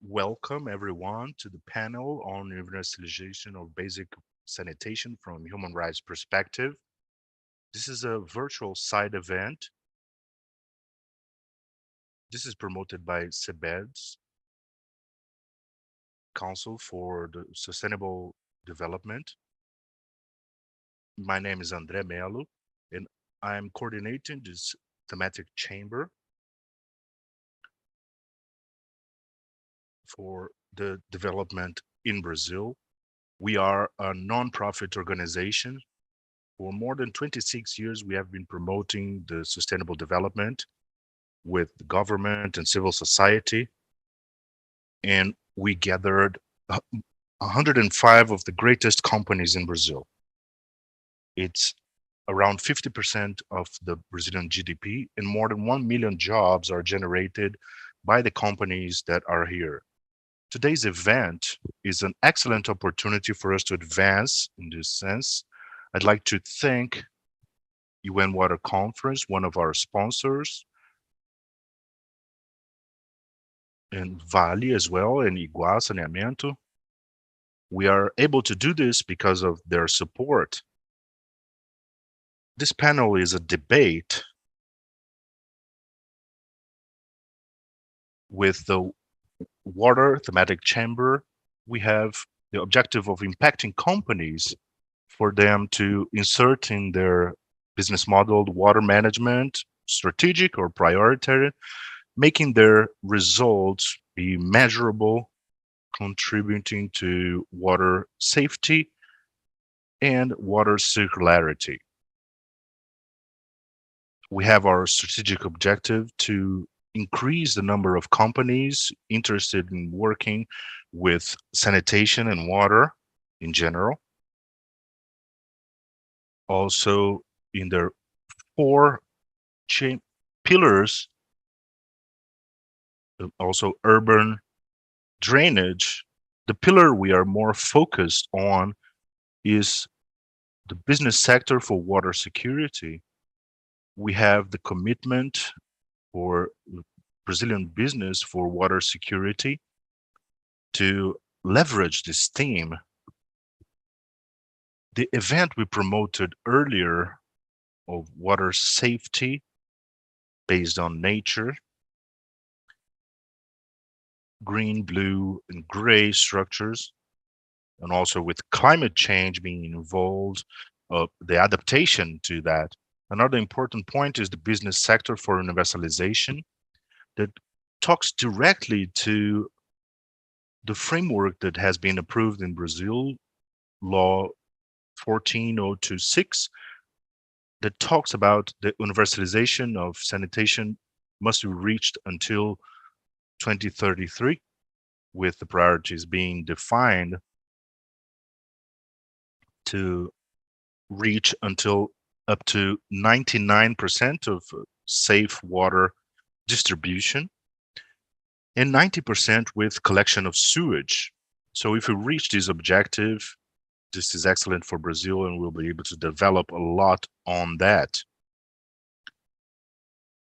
Welcome everyone to the panel on universalization of basic sanitation from human rights perspective. This is a virtual side event. This is promoted by CEBED's Council for the Sustainable Development. My name is André Melo, and I'm coordinating this thematic chamber for the development in Brazil. We are a nonprofit organization. For more than 26 years, we have been promoting the sustainable development with the government and civil society. And we gathered 105 of the greatest companies in Brazil. It's around 50% of the Brazilian GDP, and more than 1 million jobs are generated by the companies that are here. Today's event is an excellent opportunity for us to advance in this sense. I'd like to thank UN Water Conference, one of our sponsors, and Vale as well, and Iguá Saneamento. We are able to do this because of their support. This panel is a debate with the Water Thematic Chamber. We have the objective of impacting companies for them to insert in their business model water management, strategic or priority, making their results be measurable, contributing to water safety and water circularity. We have our strategic objective to increase the number of companies interested in working with sanitation and water in general. Also, in their four pillars, also urban drainage. The pillar we are more focused on is the business sector for water security. We have the commitment for Brazilian business for water security to leverage this theme. The event we promoted earlier of water safety based on nature, green, blue, and gray structures, and also with climate change being involved, the adaptation to that. Another important point is the business sector for universalization that talks directly to the framework that has been approved in Brazil, Law 14026, that talks about the universalization of sanitation must be reached until 2033, with the priorities being defined to reach until up to 99% of safe water distribution and 90% with collection of sewage. So if we reach this objective, this is excellent for Brazil and we'll be able to develop a lot on that.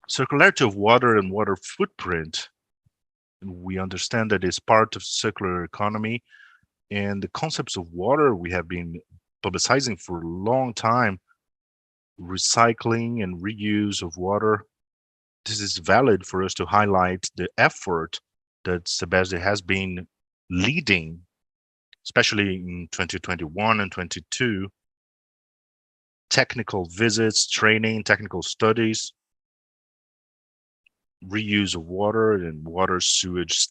Circularity of water and water footprint. We understand that it's part of circular economy, and the concepts of water we have been publicizing for a long time, recycling and reuse of water. This is valid for us to highlight the effort that Sebeste has been leading, especially in 2021 and 22, technical visits, training, technical studies, reuse of water and water sewage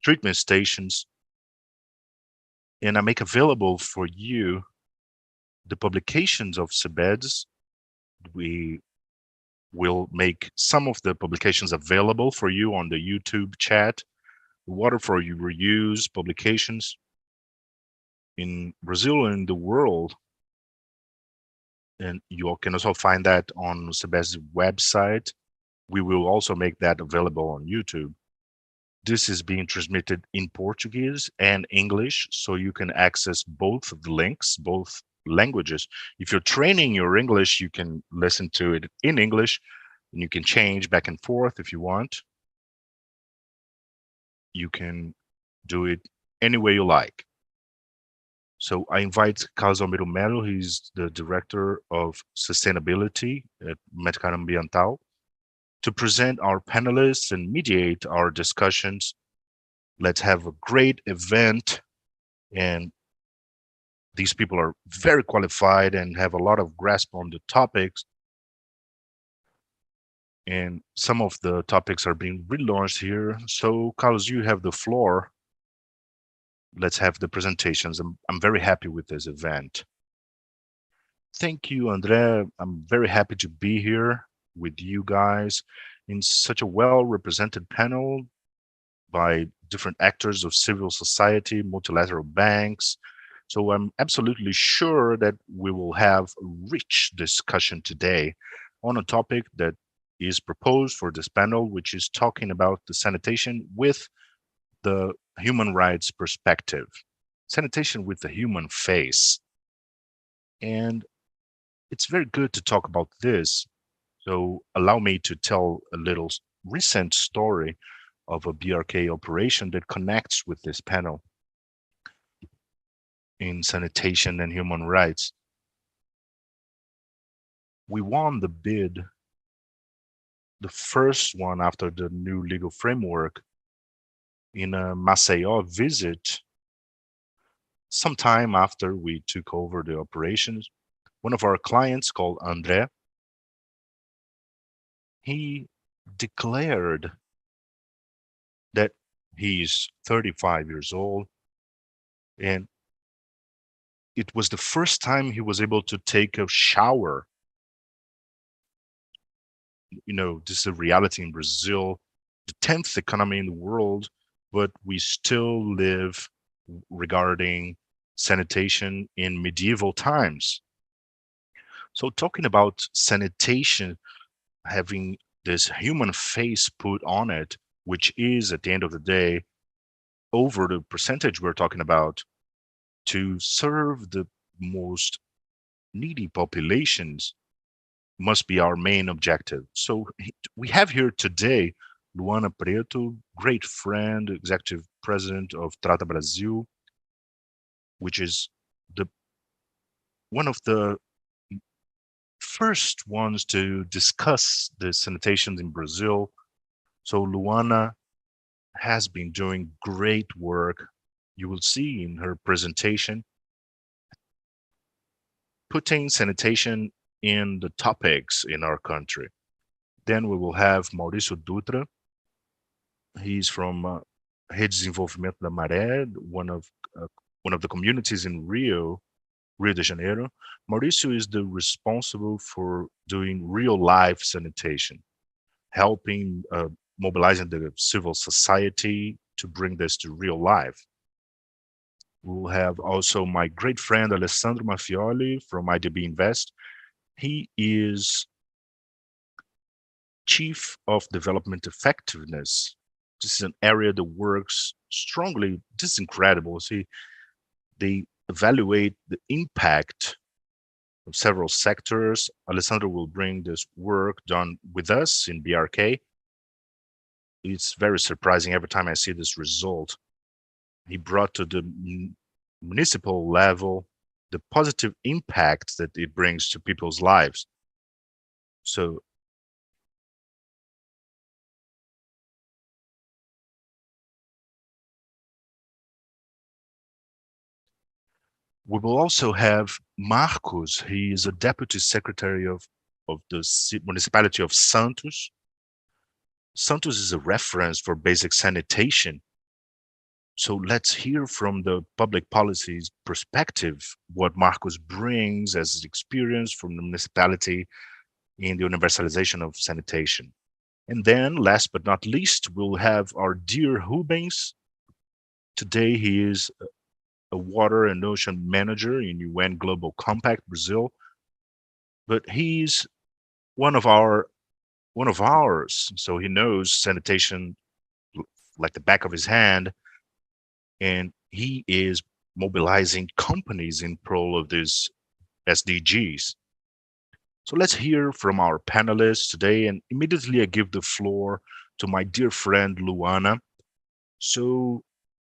treatment stations. And I make available for you the publications of CEBEDS. We will make some of the publications available for you on the YouTube chat. Water for you reuse publications in Brazil and the world. And you can also find that on CEBED's website. We will also make that available on YouTube. This is being transmitted in Portuguese and English, so you can access both of the links, both languages. If you're training your English, you can listen to it in English, and you can change back and forth if you want. You can do it any way you like. So I invite Carlos Almeida Melo, he's the Director of Sustainability at Mercado Ambiental, to present our panelists and mediate our discussions. Let's have a great event. And these people are very qualified and have a lot of grasp on the topics. And some of the topics are being relaunched here. So Carlos, you have the floor. Let's have the presentations. I'm very happy with this event. Thank you, Andre. I'm very happy to be here with you guys in such a well-represented panel by different actors of civil society, multilateral banks. So I'm absolutely sure that we will have a rich discussion today on a topic that is proposed for this panel, which is talking about the sanitation with the human rights perspective, sanitation with the human face. And it's very good to talk about this. So allow me to tell a little recent story of a BRK operation that connects with this panel in sanitation and human rights. We won the bid, the first one after the new legal framework, in a Maceió visit sometime after we took over the operations. One of our clients called André, he declared that he's 35 years old, and it was the first time he was able to take a shower. You know, this is a reality in Brazil, the 10th economy in the world, but we still live regarding sanitation in medieval times. So talking about sanitation having this human face put on it, which is at the end of the day over the percentage we're talking about, to serve the most needy populations must be our main objective. So we have here today Luana Preto, great friend, executive president of Trata Brasil, which is the one of the first ones to discuss the sanitation in Brazil. So Luana has been doing great work. You will see in her presentation, putting sanitation in the topics in our country. Then we will have Mauricio Dutra. He's from Rede de Desenvolvimento da Maré, one of the communities in Rio de Janeiro. Mauricio is the responsible for doing real life sanitation, helping mobilizing the civil society to bring this to real life. We'll have also my great friend Alessandro Maffioli from IDB Invest. He is Chief of Development Effectiveness. This is an area that works strongly. This is incredible. See, they evaluate the impact of several sectors. Alessandro will bring this work done with us in BRK. It's very surprising every time I see this result. He brought to the municipal level the positive impact that it brings to people's lives. So we will also have Marcos. He is a deputy secretary of the municipality of Santos. Santos is a reference for basic sanitation. So let's hear from the public policies perspective what Marcos brings as experience from the municipality in the universalization of sanitation. And then last but not least, we'll have our dear Rubens. Today he is a water and ocean manager in UN Global Compact Brazil, but he's one of ours. So he knows sanitation like the back of his hand, and he is mobilizing companies in pro of these SDGs. So let's hear from our panelists today, and immediately I give the floor to my dear friend Luana. So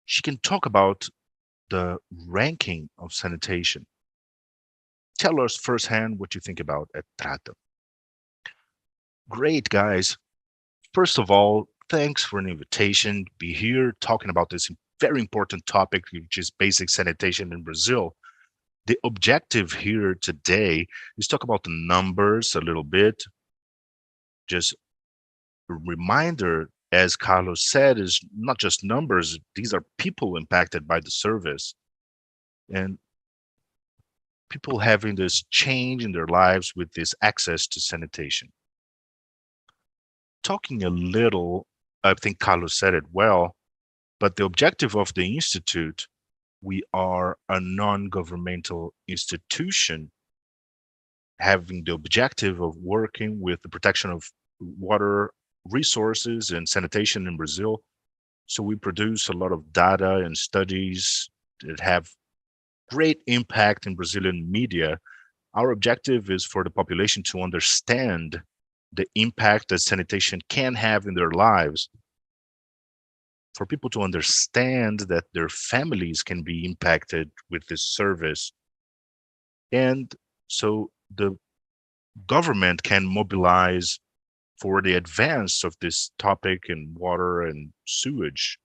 She can talk about the ranking of sanitation. Tell us firsthand what you think about it, Trata. Great, guys. First of all, thanks for an invitation to be here talking about this very important topic, which is basic sanitation in Brazil. The objective here today is talk about the numbers a little bit. Just a reminder, as Carlos said, is not just numbers, these are people impacted by the service and people having this change in their lives with this access to sanitation. Talking a little, I think Carlos said it well, but the objective of the Institute, we are a non-governmental institution having the objective of working with the protection of water resources and sanitation in Brazil. So we produce a lot of data and studies that have great impact in Brazilian media. Our objective is for the population to understand the impact that sanitation can have in their lives, for people to understand that their families can be impacted with this service. And so the government can mobilize for the advance of this topic in water and sewage.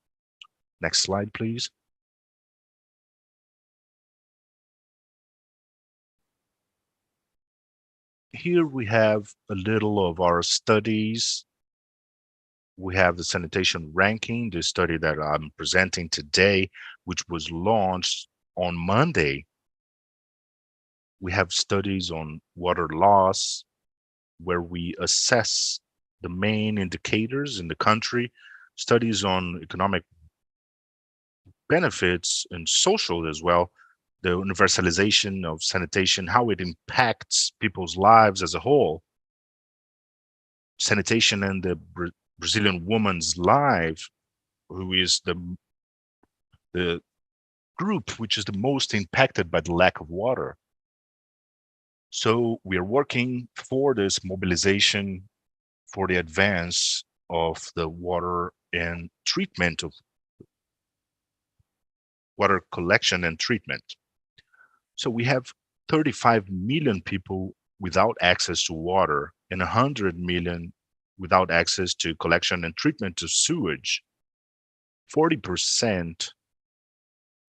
Next slide, please. Here we have a little of our studies. We have the sanitation ranking, the study that I'm presenting today, which was launched on Monday. We have studies on water loss, where we assess the main indicators in the country, studies on economic benefits and social as well, the universalization of sanitation, how it impacts people's lives as a whole, sanitation and the Brazilian woman's life, who is the group which is the most impacted by the lack of water. So we are working for this mobilization for the advance of the water and treatment of water collection and treatment. So we have 35 million people without access to water and 100 million without access to collection and treatment of sewage. 40%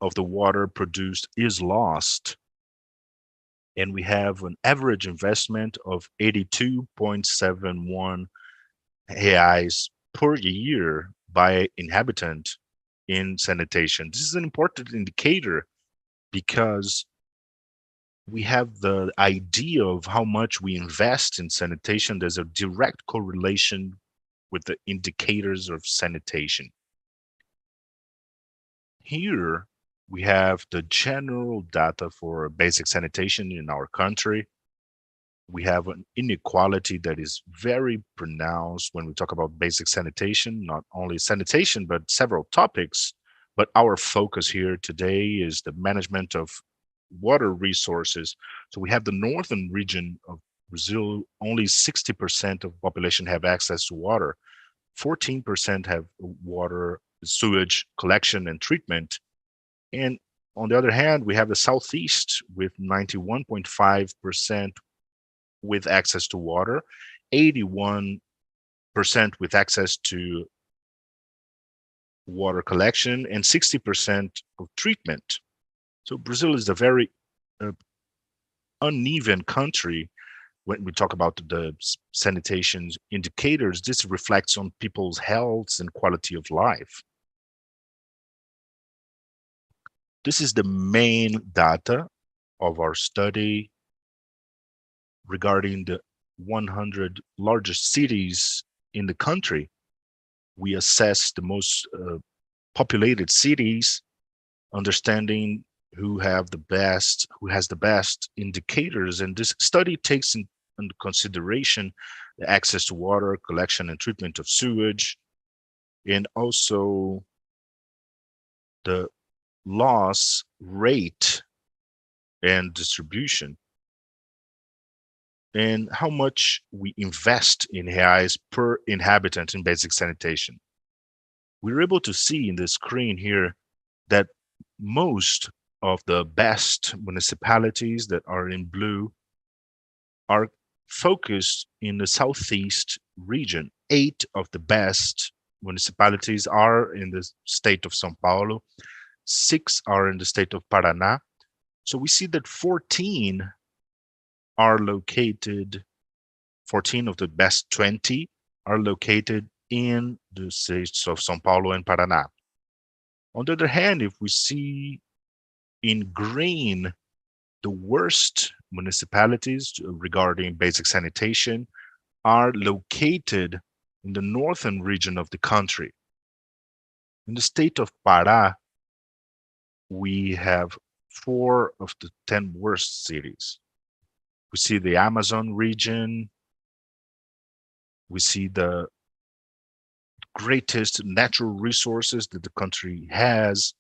of the water produced is lost. And we have an average investment of 82.71 reais per year by inhabitant in sanitation. This is an important indicator because we have the idea of how much we invest in sanitation. There's a direct correlation with the indicators of sanitation. Here we have the general data for basic sanitation in our country. We have an inequality that is very pronounced when we talk about basic sanitation, not only sanitation, but several topics. But our focus here today is the management of water resources. So we have the northern region of Brazil, only 60% of population have access to water. 14% have water, sewage collection and treatment. And on the other hand, we have the southeast with 91.5% with access to water, 81% with access to water collection, and 60% of treatment. So Brazil is a very uneven country when we talk about the sanitation indicators. This reflects on people's health and quality of life. This is the main data of our study regarding the 100 largest cities in the country. We assess the most populated cities, understanding who has the best indicators. And this study takes into consideration the access to water, collection and treatment of sewage, and also the loss rate and distribution, and how much we invest in reais per inhabitant in basic sanitation. We're able to see in the screen here that most of the best municipalities that are in blue are focused in the southeast region. 8 of the best municipalities are in the state of São Paulo, 6 are in the state of Paraná. So we see that 14 are located, 14 of the best 20 are located in the states of São Paulo and Paraná. On the other hand, if we see in green the worst municipalities regarding basic sanitation are located in the northern region of the country. In the state of Pará, we have 4 of the 10 worst cities. We see the Amazon region, we see the greatest natural resources that the country has.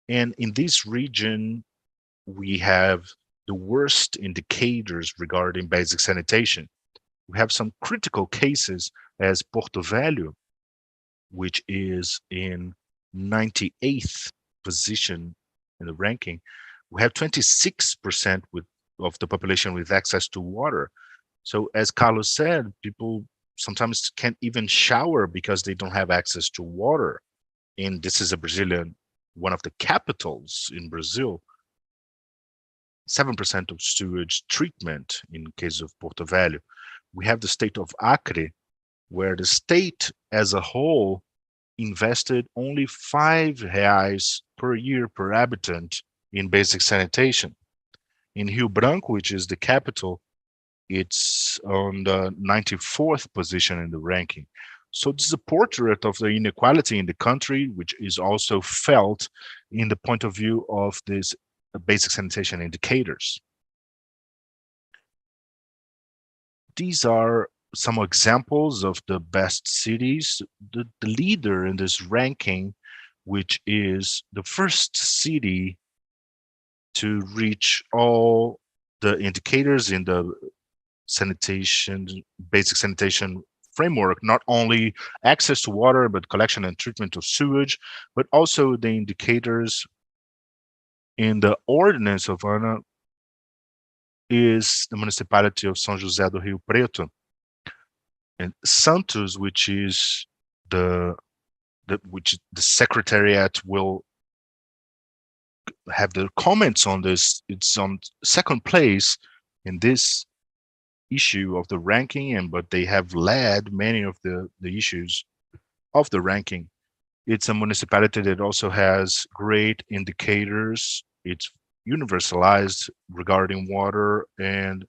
And in this region, we have the worst indicators regarding basic sanitation. We have some critical cases as Porto Velho, which is in 98th position in the ranking. We have 26% of the population with access to water. So as Carlos said, people sometimes can't even shower because they don't have access to water. And this is a Brazilian, one of the capitals in Brazil. 7% of sewage treatment in case of Porto Velho. We have the state of Acre, where the state as a whole invested only R$ 5 per year per habitant in basic sanitation. In Rio Branco, which is the capital, it's on the 94th position in the ranking. So this is a portrait of the inequality in the country, which is also felt in the point of view of these basic sanitation indicators. These are some examples of the best cities. The leader in this ranking, which is the first city to reach all the indicators in the basic sanitation framework, not only access to water, but collection and treatment of sewage, but also the indicators in the ordinance of ANA is the municipality of São José do Rio Preto. And Santos, which is the secretariat will have the comments on this. It's on second place in this issue of the ranking, but they have led many of the issues of the ranking. It's a municipality that also has great indicators. It's universalized regarding water and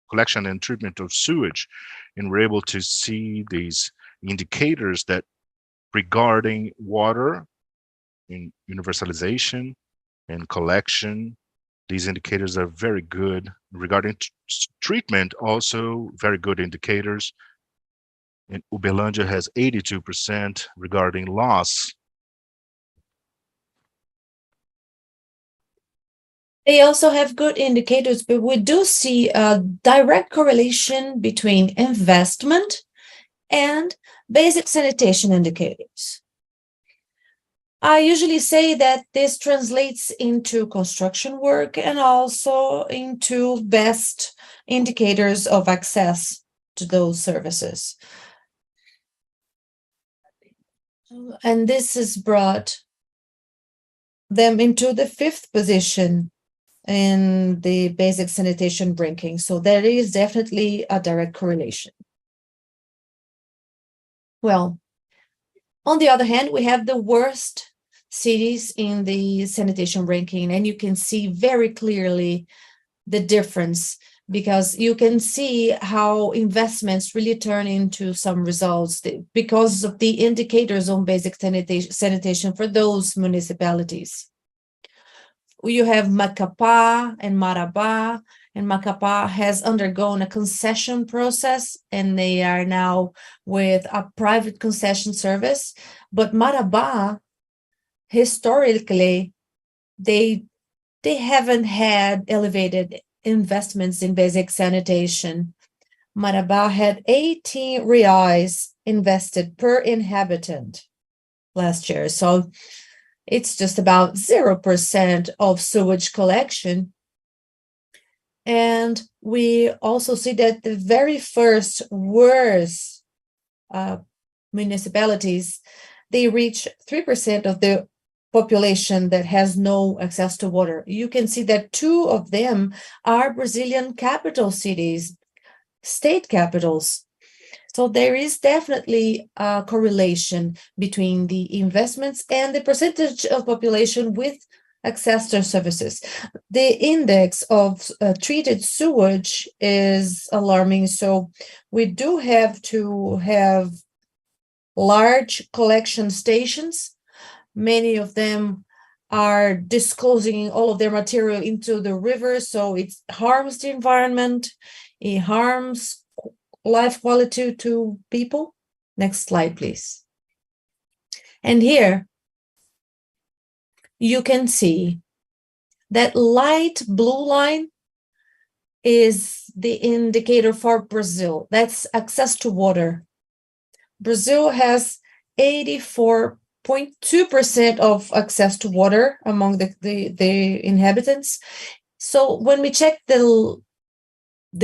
collection and treatment of sewage. And we're able to see these indicators that regarding water in universalization and collection, these indicators are very good. Regarding treatment, also very good indicators. And Uberlândia has 82% regarding loss. They also have good indicators, but we do see a direct correlation between investment and basic sanitation indicators. I usually say that this translates into construction work and also into best indicators of access to those services. And this has brought them into the 5th position in the basic sanitation ranking. So there is definitely a direct correlation. Well, on the other hand, we have the worst cities in the sanitation ranking, and you can see very clearly the difference, because you can see how investments really turn into some results because of the indicators on basic sanitation for those municipalities. You have Macapá and Marabá, and Macapá has undergone a concession process, and they are now with a private concession service. But Marabá, historically, they haven't had elevated investments in basic sanitation. Marabá had 18 reais invested per inhabitant last year. So It's just about 0% of sewage collection. And we also see that the very first worst municipalities, they reach 3% of the population that has no access to water. You can see that 2 of them are Brazilian capital cities, state capitals. So there is definitely a correlation between the investments and the percentage of population with access to services. The index of treated sewage is alarming. So we do have to have large collection stations. Many of them are disclosing all of their material into the river, so it harms the environment, it harms life quality to people. Next slide, please. And here you can see that light blue line is the indicator for Brazil. That's access to water. Brazil has 84.2% of access to water among the inhabitants. So when we check the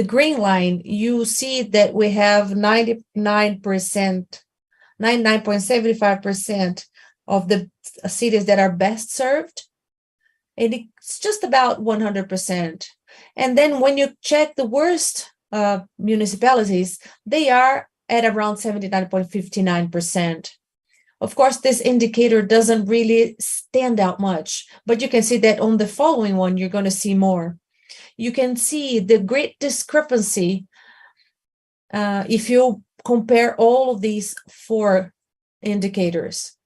green line, you see that we have 99.75% of the cities that are best served. And it's just about 100%. And then when you check the worst municipalities, they are at around 79.59%. Of course, this indicator doesn't really stand out much, but you can see that on the following one, you're going to see more. You can see the great discrepancy if you compare all of these 4 indicators.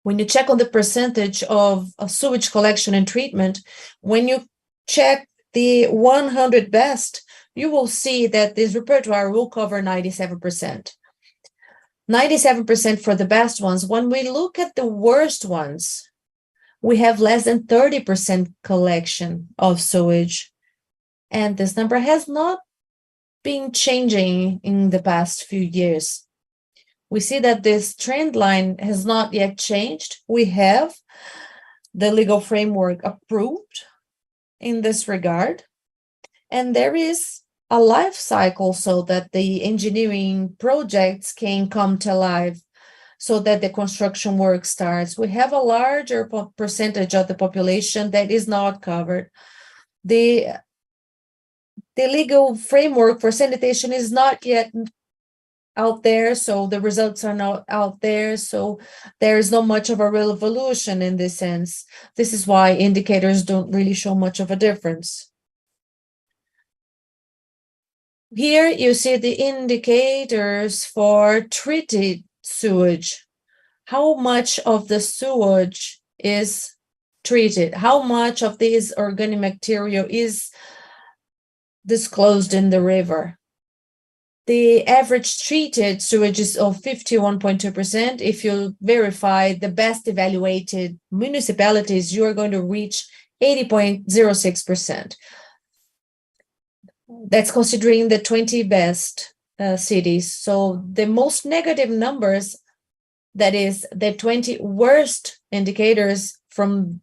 When you check on the percentage of sewage collection and treatment, when you check the 100 best, you will see that this repertoire will cover 97%. 97% for the best ones. When we look at the worst ones, we have less than 30% collection of sewage. And this number has not been changing in the past few years. We see that this trend line has not yet changed. We have the legal framework approved in this regard. And there is a life cycle so that the engineering projects can come to life, so that the construction work starts. We have a larger percentage of the population that is not covered. The legal framework for sanitation is not yet out there, so the results are not out there, so there is not much of a revolution in this sense. This is why indicators don't really show much of a difference. Here you see the indicators for treated sewage. How much of the sewage is treated? How much of this organic material is disclosed in the river? The average treated sewage is of 51.2%. If you verify the best evaluated municipalities, you are going to reach 80.06%. That's considering the 20 best cities. So the most negative numbers, that is the 20 worst indicators from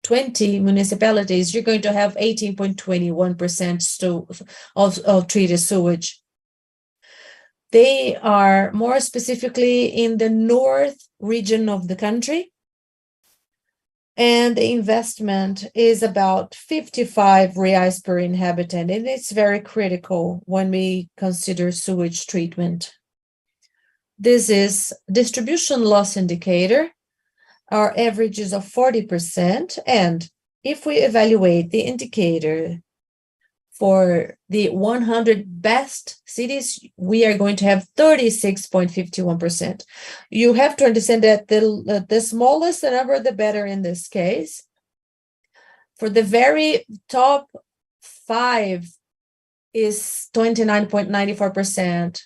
20 municipalities, you're going to have 18.21% of treated sewage. They are more specifically in the north region of the country. And the investment is about 55 reais per inhabitant. And it's very critical when we consider sewage treatment. This is distribution loss indicator. Our average is of 40%. And if we evaluate the indicator for the 100 best cities, we are going to have 36.51%. You have to understand that the smallest the number, the better in this case. For the very top 5 is 29.94%.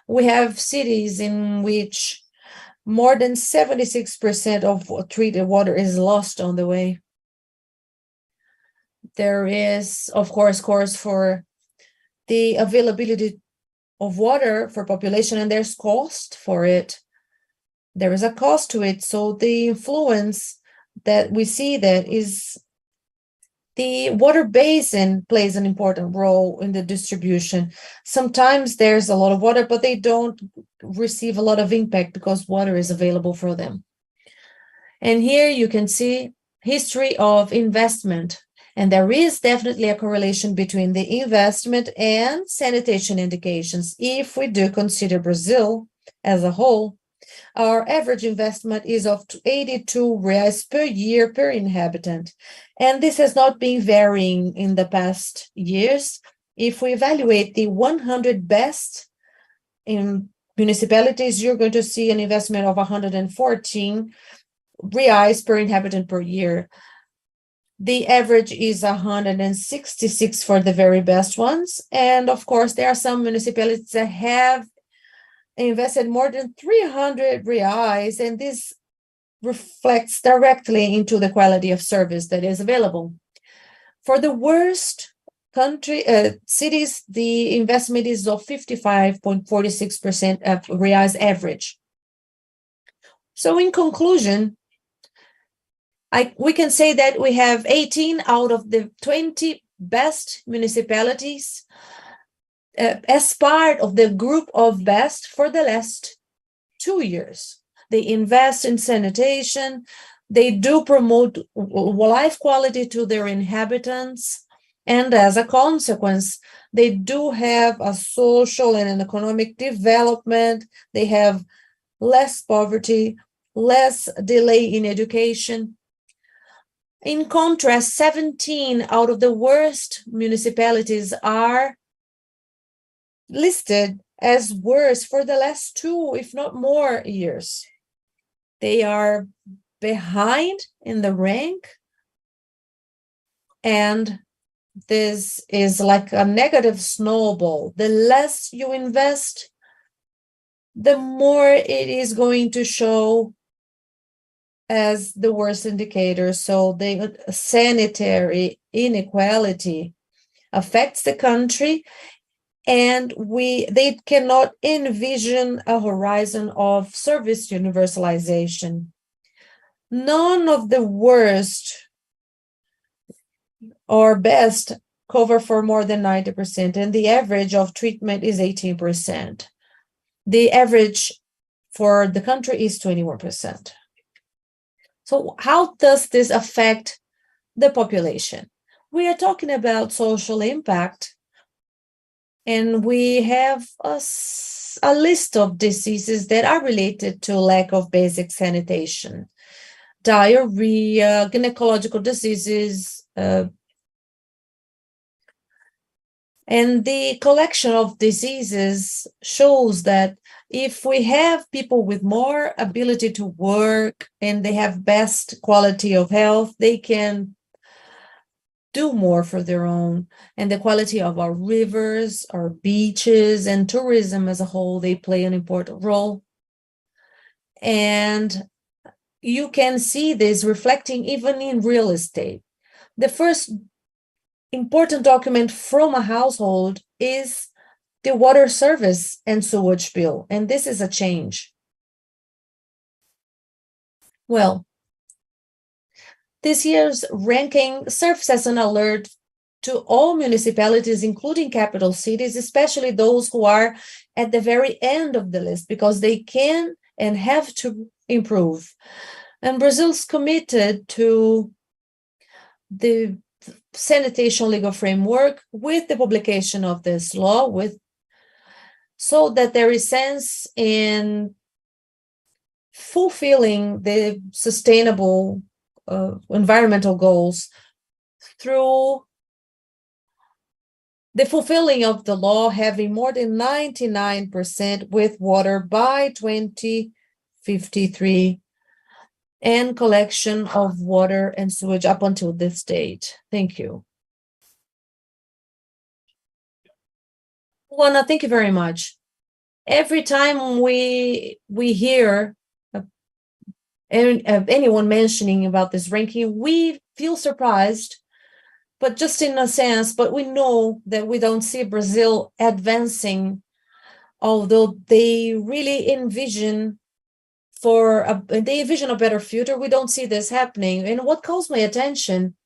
We have cities in which more than 76% of treated water is lost on the way. There is, of course, for the availability of water for population, and there's cost for it. There is a cost to it. So the influence that we see that is the water basin plays an important role in the distribution. Sometimes there's a lot of water, but they don't receive a lot of impact because water is available for them. And here you can see history of investment. And there is definitely a correlation between the investment and sanitation indications. If we do consider Brazil as a whole, our average investment is of 82 reais per year per inhabitant. And this has not been varying in the past years. If we evaluate the 100 best in municipalities, you're going to see an investment of 114 reais per inhabitant per year. The average is 166 for the very best ones. And of course, there are some municipalities that have invested more than 300 reais, and this reflects directly into the quality of service that is available. For the worst cities, the investment is of 55.46% of reais average. So in conclusion, we can say that we have 18 out of the 20 best municipalities as part of the group of best for the last 2 years. They invest in sanitation, they do promote life quality to their inhabitants, and as a consequence, they do have a social and an economic development, they have less poverty, less delay in education. In contrast, 17 out of the worst municipalities are listed as worse for the last 2, if not more, years. They are behind in the rank, and this is like a negative snowball. The less you invest, the more it is going to show as the worst indicator. So the sanitary inequality affects the country, and they cannot envision a horizon of service universalization. None of the worst or best cover for more than 90%, and the average of treatment is 18%. The average for the country is 21%. So how does this affect the population? We are talking about social impact, and we have a list of diseases that are related to lack of basic sanitation. Diarrhea, gynecological diseases, and the collection of diseases shows that if we have people with more ability to work and they have best quality of health, they can do more for their own. And the quality of our rivers, our beaches, and tourism as a whole, they play an important role. And you can see this reflecting even in real estate. The first important document from a household is the water service and sewage bill, and this is a change. Well, this year's ranking serves as an alert to all municipalities, including capital cities, especially those who are at the very end of the list, because they can and have to improve. And Brazil's committed to the sanitation legal framework with the publication of this law, so that there is sense in fulfilling the sustainable environmental goals through the fulfilling of the law, having more than 99% with water by 2053, and collection of water and sewage up until this date. Thank you. Luana, thank you very much. Every time we hear anyone mentioning about this ranking, we feel surprised, but just in a sense, but we know that we don't see Brazil advancing, although they really envision they envision a better future. We don't see this happening. And what calls my attention,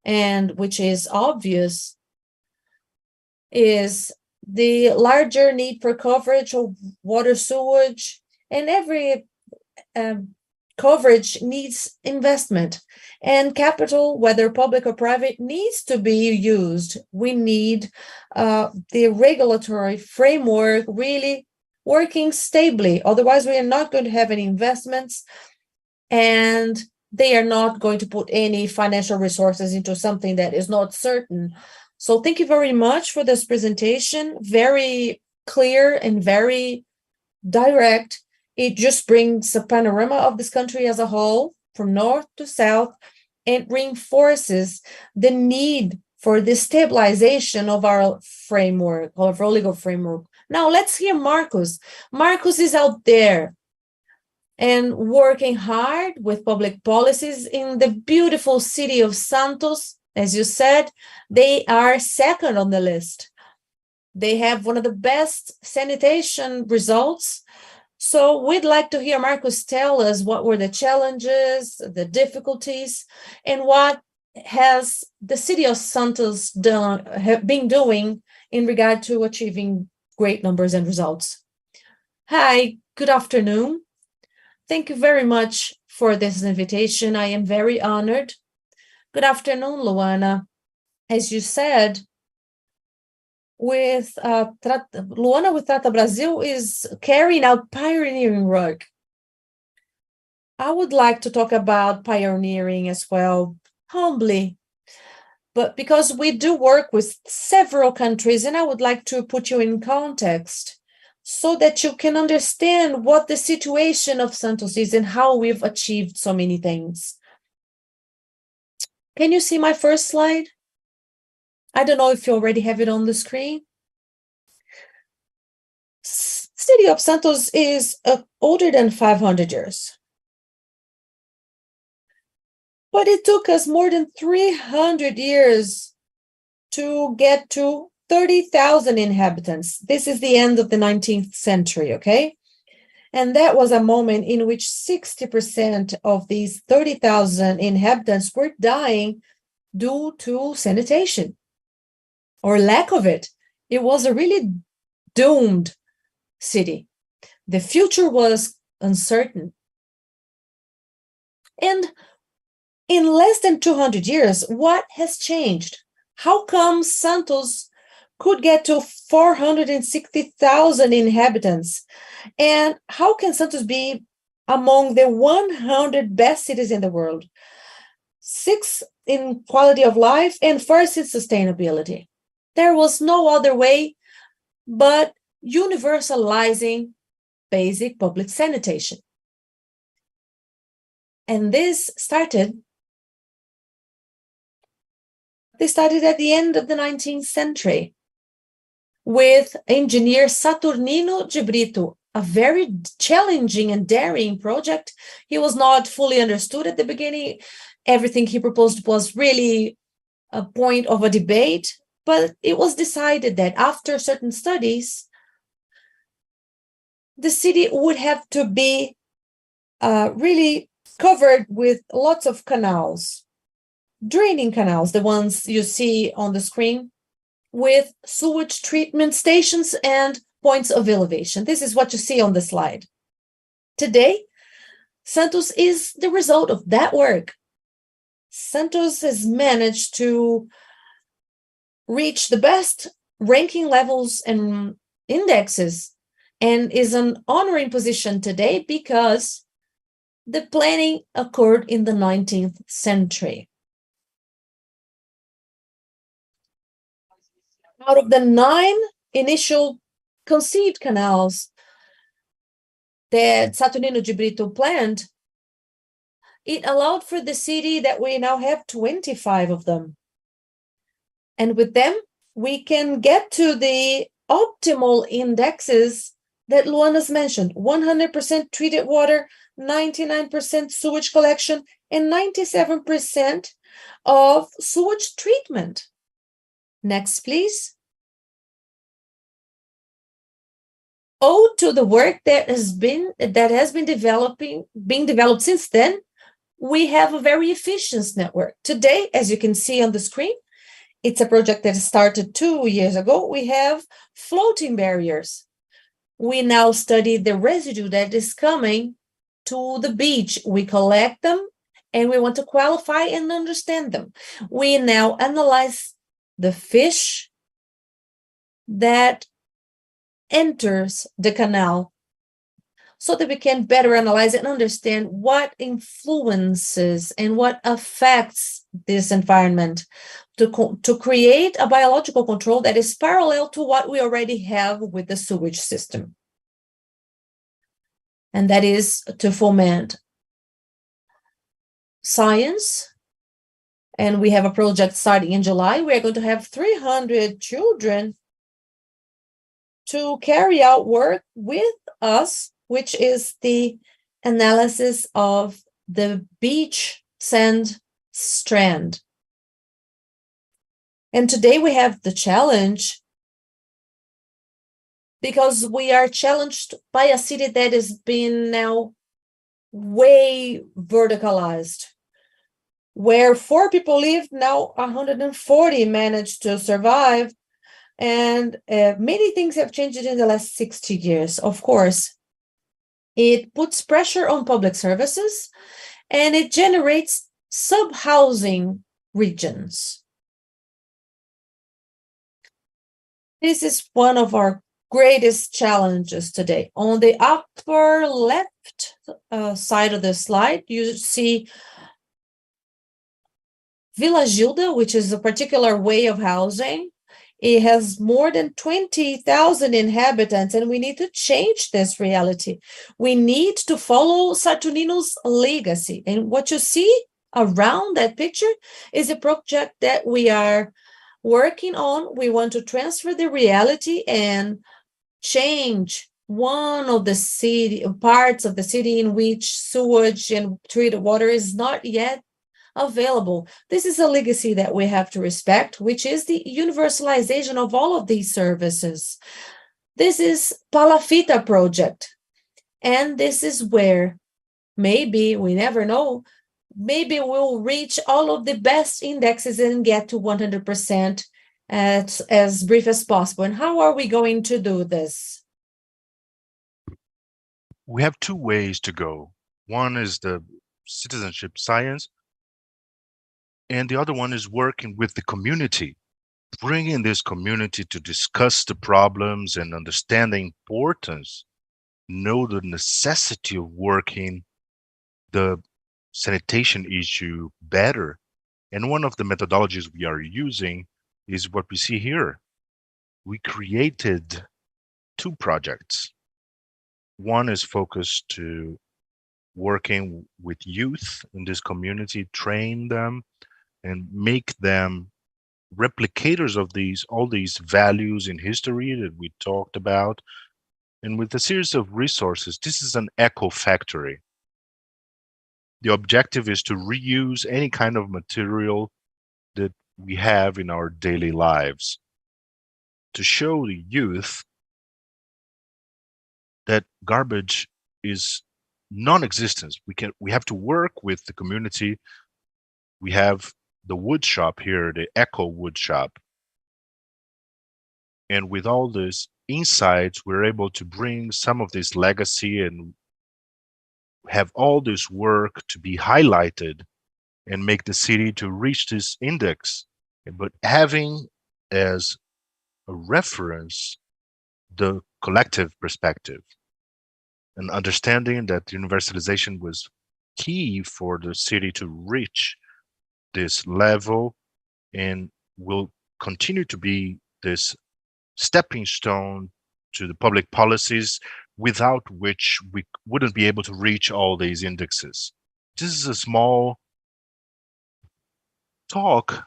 and which is obvious, is the larger need for coverage of water, sewage, and every coverage needs investment, and capital, whether public or private, needs to be used. We need the regulatory framework really working stably. Otherwise, we are not going to have any investments, and they are not going to put any financial resources into something that is not certain. So thank you very much for this presentation. Very clear and very direct. It just brings a panorama of this country as a whole, from north to south, and reinforces the need for the stabilization of our framework, of our legal framework. Now let's hear Marcos. Marcos is out there and working hard with public policies in the beautiful city of Santos. As you said, they are second on the list. They have one of the best sanitation results. So we'd like to hear Marcos tell us what were the challenges, the difficulties, and what has the city of Santos been doing in regard to achieving great numbers and results. Hi, good afternoon. Thank you very much for this invitation. I am very honored. Good afternoon, Luana. As you said, Luana with Trata Brasil is carrying out pioneering work. I would like to talk about pioneering as well, humbly, but because we do work with several countries, and I would like to put you in context so that you can understand what the situation of Santos is and how we've achieved so many things. Can you see my first slide? I don't know if you already have it on the screen. City of Santos is older than 500 years. But it took us more than 300 years to get to 30,000 inhabitants. This is the end of the 19th century, okay? And that was a moment in which 60% of these 30,000 inhabitants were dying due to sanitation or lack of it. It was a really doomed city. The future was uncertain. And in less than 200 years, what has changed? How come Santos could get to 460,000 inhabitants? And how can Santos be among the 100 best cities in the world? 6th in quality of life and 1st in sustainability. There was no other way but universalizing basic public sanitation. And this started at the end of the 19th century with engineer Saturnino de Brito, a very challenging and daring project. He was not fully understood at the beginning. Everything he proposed was really a point of a debate, but it was decided that after certain studies, the city would have to be really covered with lots of canals, draining canals, the ones you see on the screen, with sewage treatment stations and points of elevation. This is what you see on the slide. Today, Santos is the result of that work. Santos has managed to reach the best ranking levels and indexes and is an honoring position today because the planning occurred in the 19th century. Out of the 9 initial conceived canals that Saturnino de Brito planned, it allowed for the city that we now have 25 of them. And with them, we can get to the optimal indexes that Luana's mentioned: 100% treated water, 99% sewage collection, and 97% of sewage treatment. Next, please. owed to the work that has been being developed since then, we have a very efficient network. Today, as you can see on the screen, it's a project that started 2 years ago. We have floating barriers. We now study the residue that is coming to the beach. We collect them and we want to qualify and understand them. We now analyze the fish that enters the canal so that we can better analyze and understand what influences and what affects this environment to create a biological control that is parallel to what we already have with the sewage system. And that is to foment science. And we have a project starting in July. We are going to have 300 children to carry out work with us, which is the analysis of the beach sand strand. And today we have the challenge because we are challenged by a city that has been now way verticalized, where 4 people live, now 140 managed to survive. And many things have changed in the last 60 years. Of course, it puts pressure on public services and it generates sub-housing regions. This is one of our greatest challenges today. On the upper left side of the slide, you see Vila Gilda, which is a particular way of housing. It has more than 20,000 inhabitants, and we need to change this reality. We need to follow Saturnino's legacy. And what you see around that picture is a project that we are working on. We want to transfer the reality and change one of the city parts of the city in which sewage and treated water is not yet available. This is a legacy that we have to respect, which is the universalization of all of these services. This is Palafita project. And this is where maybe, we never know, maybe we'll reach all of the best indexes and get to 100% as brief as possible. And how are we going to do this? We have two ways to go. One is the citizenship science, and the other one is working with the community, bringing this community to discuss the problems and understand the importance, know the necessity of working the sanitation issue better. And one of the methodologies we are using is what we see here. We created 2 projects. One is focused to working with youth in this community, train them and make them replicators of all these values in history that we talked about. And with a series of resources, this is an eco factory. The objective is to reuse any kind of material that we have in our daily lives, to show the youth that garbage is non-existent. We have to work with the community. We have the wood shop here, the eco wood shop. And with all these insights, we're able to bring some of this legacy and have all this work to be highlighted and make the city to reach this index. But having as a reference the collective perspective and understanding that universalization was key for the city to reach this level and will continue to be this stepping stone to the public policies without which we wouldn't be able to reach all these indexes. This is a small talk.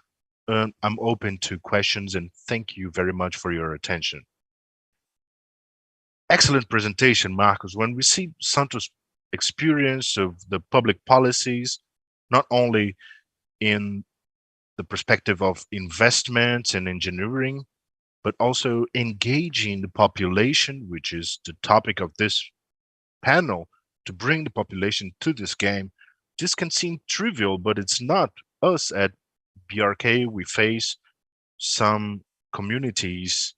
I'm open to questions and thank you very much for your attention. Excellent presentation, Marcos. When we see Santos' experience of the public policies, not only in the perspective of investments and engineering, but also engaging the population, which is the topic of this panel, to bring the population to this game. This can seem trivial, but it's not. Us at BRK, we face some communities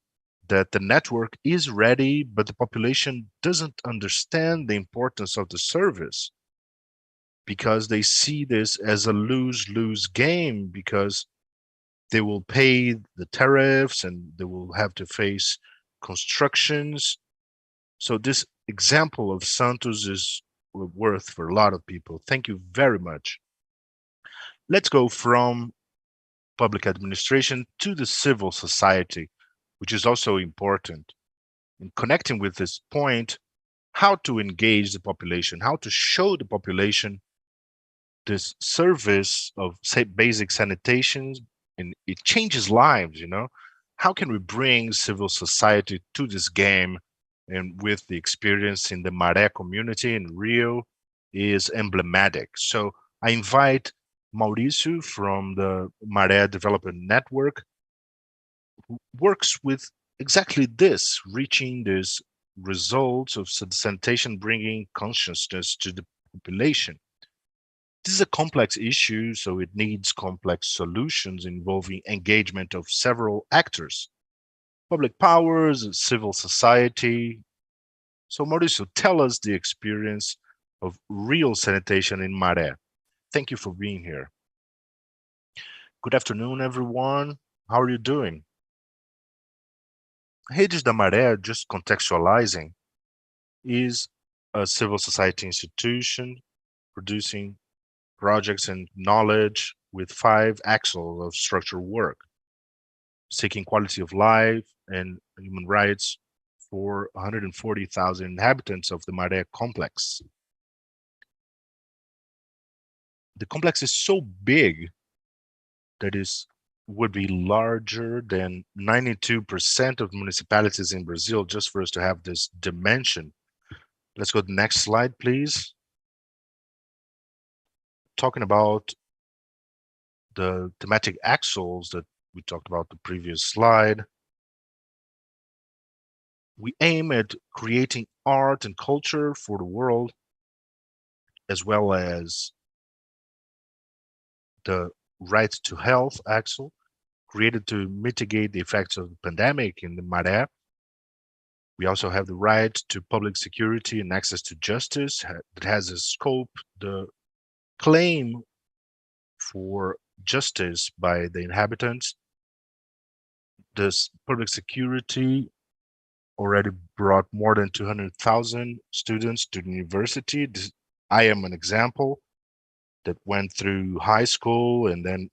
that the network is ready, but the population doesn't understand the importance of the service because they see this as a lose-lose game because they will pay the tariffs and they will have to face constructions. So this example of Santos is worth for a lot of people. Thank you very much. Let's go from public administration to the civil society, which is also important. In connecting with this point, how to engage the population, how to show the population this service of say basic sanitation, and it changes lives, you know. How can we bring civil society to this game? And with the experience in the Maré community in Rio is emblematic. So I invite Mauricio from the Maré Development Network, who works with exactly this, reaching these results of sanitation, bringing consciousness to the population. This is a complex issue, so it needs complex solutions involving engagement of several actors, public powers, civil society. So Mauricio, tell us the experience of real sanitation in Maré. Thank you for being here. Good afternoon, everyone. How are you doing? Redes da Maré, just contextualizing, is a civil society institution producing projects and knowledge with 5 axles of structural work: seeking quality of life and human rights for 140,000 inhabitants of the Maré complex. The complex is so big that is would be larger than 92% of municipalities in Brazil, just for us to have this dimension. Let's go to the next slide, please. Talking about the thematic axles that we talked about the previous slide, we aim at creating art and culture for the world, as well as the right to health axle, created to mitigate the effects of the pandemic in the Maré. We also have the right to public security and access to justice that has a scope, the claim for justice by the inhabitants. This public security already brought more than 200,000 students to the university. I am an example that went through high school and then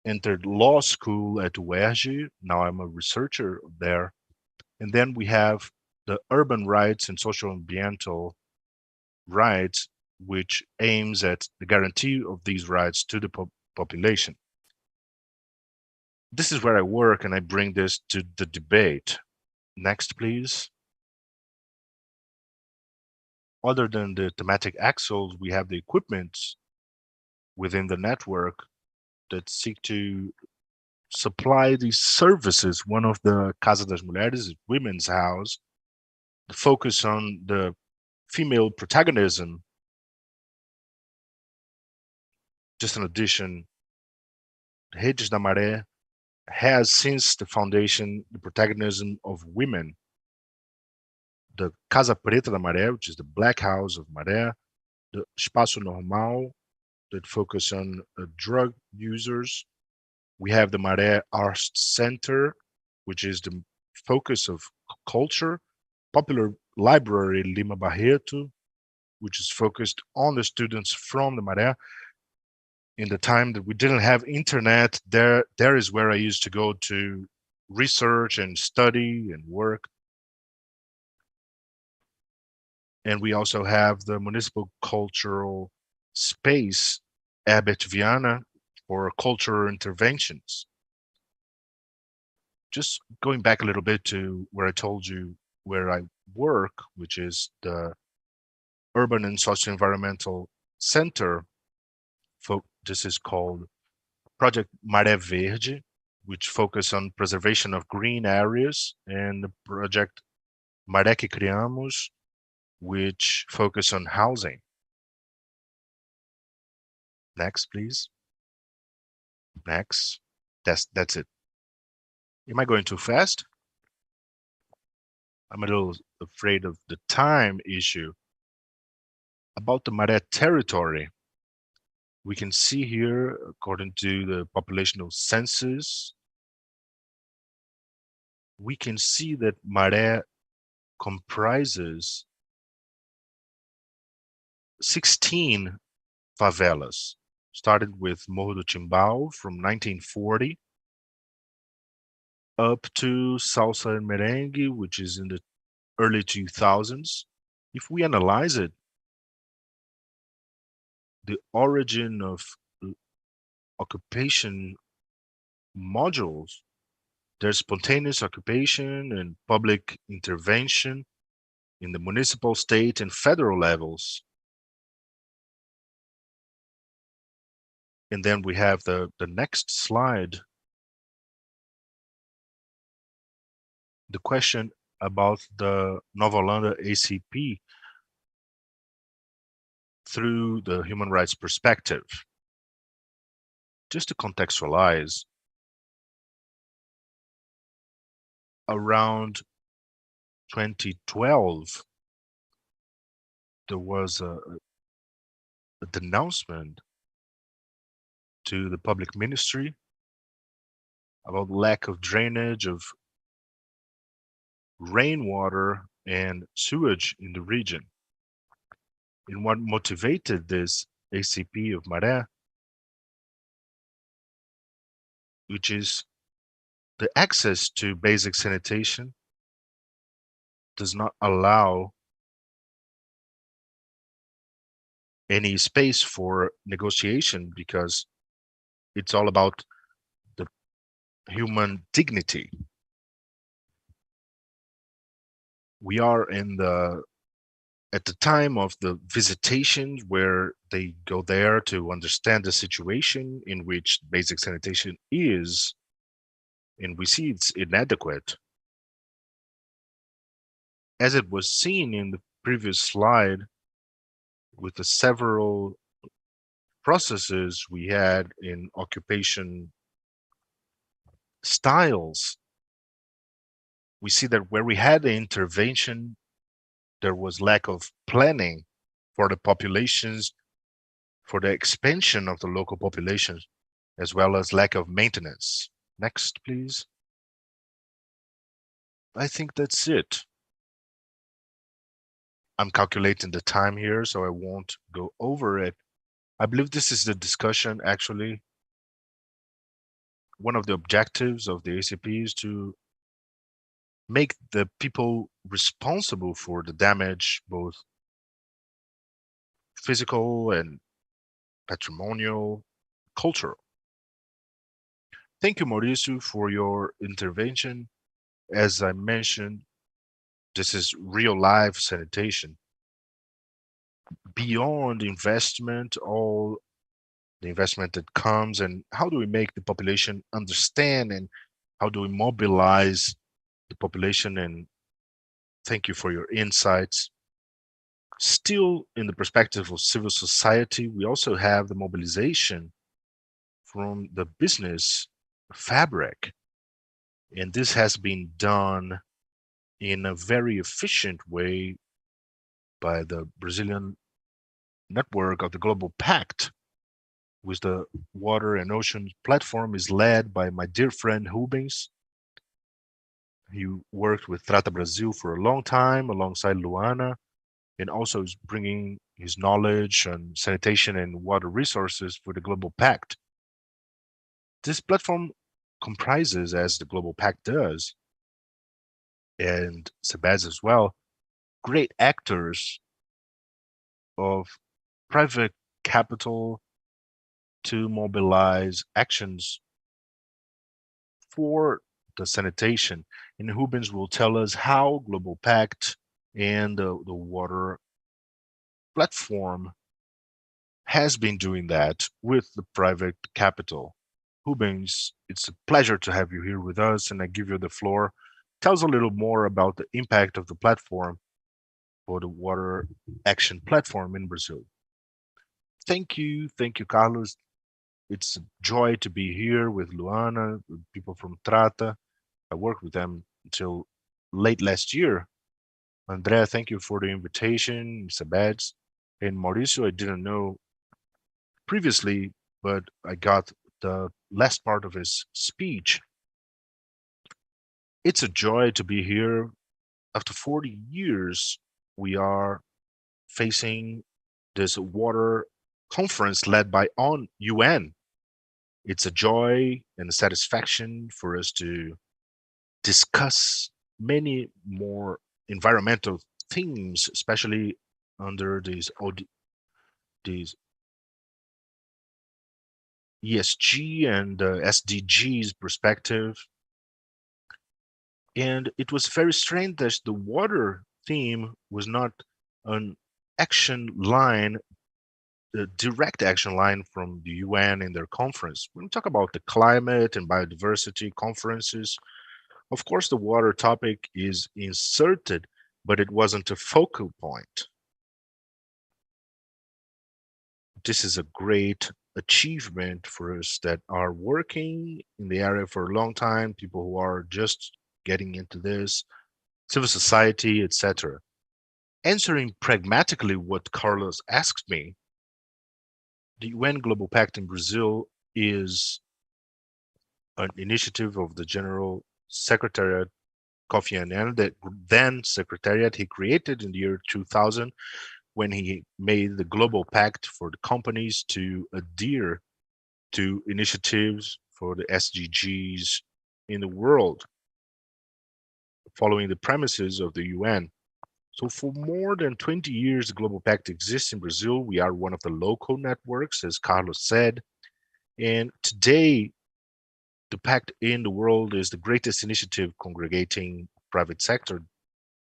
entered law school at UERJ. Now I'm a researcher there. And then we have the urban rights and social ambiental rights, which aims at the guarantee of these rights to the population. This is where I work, and I bring this to the debate. Next, please. Other than the thematic axles, we have the equipment within the network that seek to supply these services. One of the Casa das Mulheres is Women's House, the focus on the female protagonism. Just an addition, Redes da Maré has since the foundation the protagonism of women. The Casa Preta da Maré, which is the Black House of Maré, the Espaço Normal that focus on drug users. We have the Maré Arts Center, which is the focus of culture, popular library Lima Barreto, which is focused on the students from the Maré. In the time that we didn't have internet, there is where I used to go to research and study and work. And we also have the municipal cultural space, Abbot Viana, for cultural interventions. Just going back a little bit to where I told you where I work, which is the Urban and Socio-Environmental Center. This is called Project Maré Verde, which focus on preservation of green areas, and the project Maré que Criamos, which focus on housing. Next, please. Next. That's it. Am I going too fast? I'm a little afraid of the time issue. About the Maré territory, we can see here, according to the populational census, we can see that Maré comprises 16 favelas, started with Morro do Timbal from 1940 up to Salsa and Merengue, which is in the early 2000s. If we analyze it, the origin of occupation modules, there's spontaneous occupation and public intervention in the municipal, state, and federal levels. And then we have the next slide, the question about the Nova Holanda ACP through the human rights perspective. Just to contextualize, around 2012, there was a denouncement to the public ministry about lack of drainage of rainwater and sewage in the region. And what motivated this ACP of Maré, which is the access to basic sanitation does not allow any space for negotiation because it's all about the human dignity. We are at the time of the visitations where they go there to understand the situation in which basic sanitation is, and we see it's inadequate. As it was seen in the previous slide, with the several processes we had in occupation styles, we see that where we had the intervention, there was lack of planning for the populations, for the expansion of the local populations, as well as lack of maintenance. Next, please. I think that's it. I'm calculating the time here, so I won't go over it. I believe this is the discussion, actually. One of the objectives of the ACP is to make the people responsible for the damage, both physical and patrimonial, cultural. Thank you, Mauricio, for your intervention. As I mentioned, this is real life sanitation. Beyond investment, all the investment that comes, and how do we make the population understand, and how do we mobilize the population? And thank you for your insights. Still, in the perspective of civil society, we also have the mobilization from the business fabric. And this has been done in a very efficient way by the Brazilian network of the Global Pact, with the water and ocean platform is led by my dear friend Rubens. He worked with Trata Brasil for a long time alongside Luana, and also is bringing his knowledge on sanitation and water resources for the Global Pact. This platform comprises, as the Global Pact does, and SEBAS as well, great actors of private capital to mobilize actions for the sanitation. And Rubens will tell us how Global Pact and the water platform has been doing that with the private capital. Rubens, it's a pleasure to have you here with us, and I give you the floor. Tell us a little more about the impact of the platform for the water action platform in Brazil. Thank you, Carlos. It's a joy to be here with Luana, with people from Trata. I worked with them until late last year. Andrea, thank you for the invitation. Sabeds and Mauricio, I didn't know previously, but I got the last part of his speech. It's a joy to be here. After 40 years, we are facing this water conference led by on UN. It's a joy and a satisfaction for us to discuss many more environmental themes, especially under these ESG and SDGs perspective. And it was very strange that the water theme was not an action line, the direct action line from the UN in their conference. When we talk about the climate and biodiversity conferences, of course, the water topic is inserted, but it wasn't a focal point. This is a great achievement for us that are working in the area for a long time, people who are just getting into this, civil society, etc. Answering pragmatically what Carlos asked me, the UN Global Pact in Brazil is an initiative of the General Secretariat Kofi Annan, that then Secretariat he created in the year 2000 when he made the Global Pact for the companies to adhere to initiatives for the SDGs in the world, following the premises of the UN. So for more than 20 years, the Global Pact exists in Brazil. We are one of the local networks, as Carlos said. And today, the pact in the world is the greatest initiative congregating private sector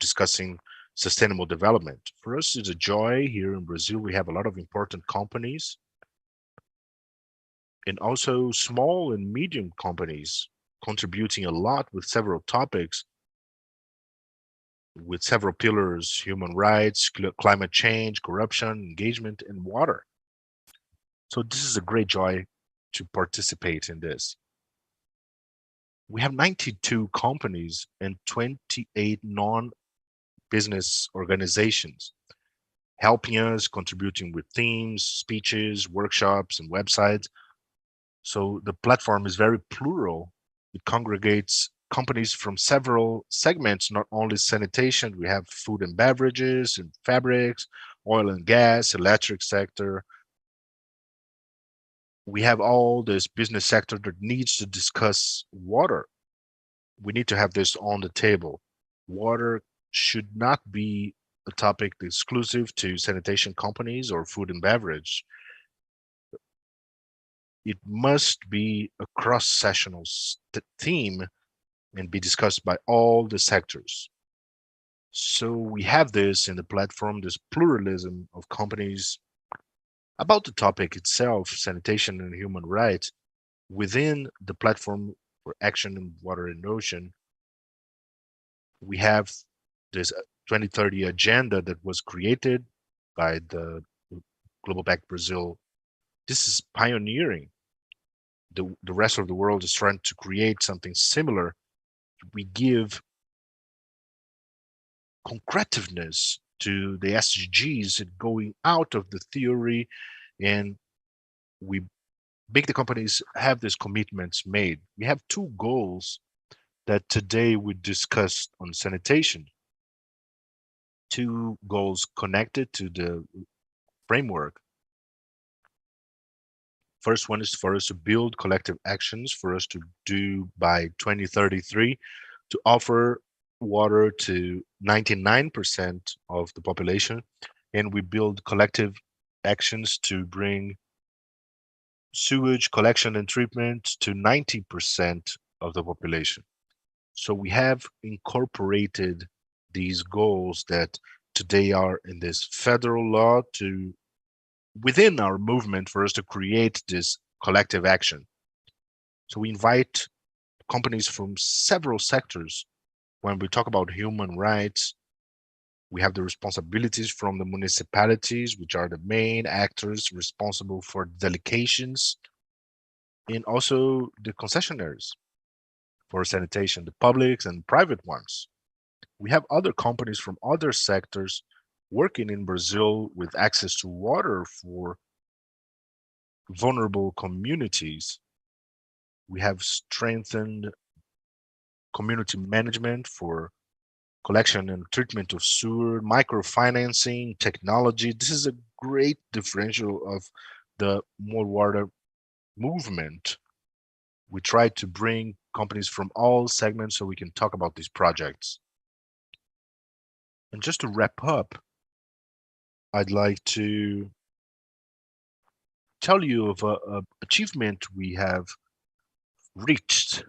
discussing sustainable development. For us, it's a joy here in Brazil. We have a lot of important companies and also small and medium companies contributing a lot with several topics, with several pillars: human rights, climate change, corruption, engagement, and water. So this is a great joy to participate in this. We have 92 companies and 28 non-business organizations helping us, contributing with themes, speeches, workshops, and websites. So the platform is very plural. It congregates companies from several segments, not only sanitation. We have food and beverages and fabrics, oil and gas, electric sector. We have all this business sector that needs to discuss water. We need to have this on the table. Water should not be a topic exclusive to sanitation companies or food and beverage. It must be a cross-sectional theme and be discussed by all the sectors. So we have this in the platform, this pluralism of companies about the topic itself, sanitation and human rights, within the platform for action in water and ocean. We have this 2030 agenda that was created by the Global Pact Brazil. This is pioneering. The rest of the world is trying to create something similar. We give concretiveness to the SDGs and going out of the theory, and we make the companies have these commitments made. We have two goals that today we discussed on sanitation. Two goals connected to the framework. First one is for us to build collective actions for us to do by 2033 to offer water to 99% of the population. And we build collective actions to bring sewage collection and treatment to 90% of the population. So we have incorporated these goals that today are in this federal law to within our movement for us to create this collective action. So we invite companies from several sectors. When we talk about human rights, we have the responsibilities from the municipalities, which are the main actors responsible for delegations, and also the concessionaires for sanitation, the publics and private ones. We have other companies from other sectors working in Brazil with access to water for vulnerable communities. We have strengthened community management for collection and treatment of sewer, microfinancing, technology. This is a great differential of the more water movement. We try to bring companies from all segments so we can talk about these projects. And just to wrap up, I'd like to tell you of a achievement we have reached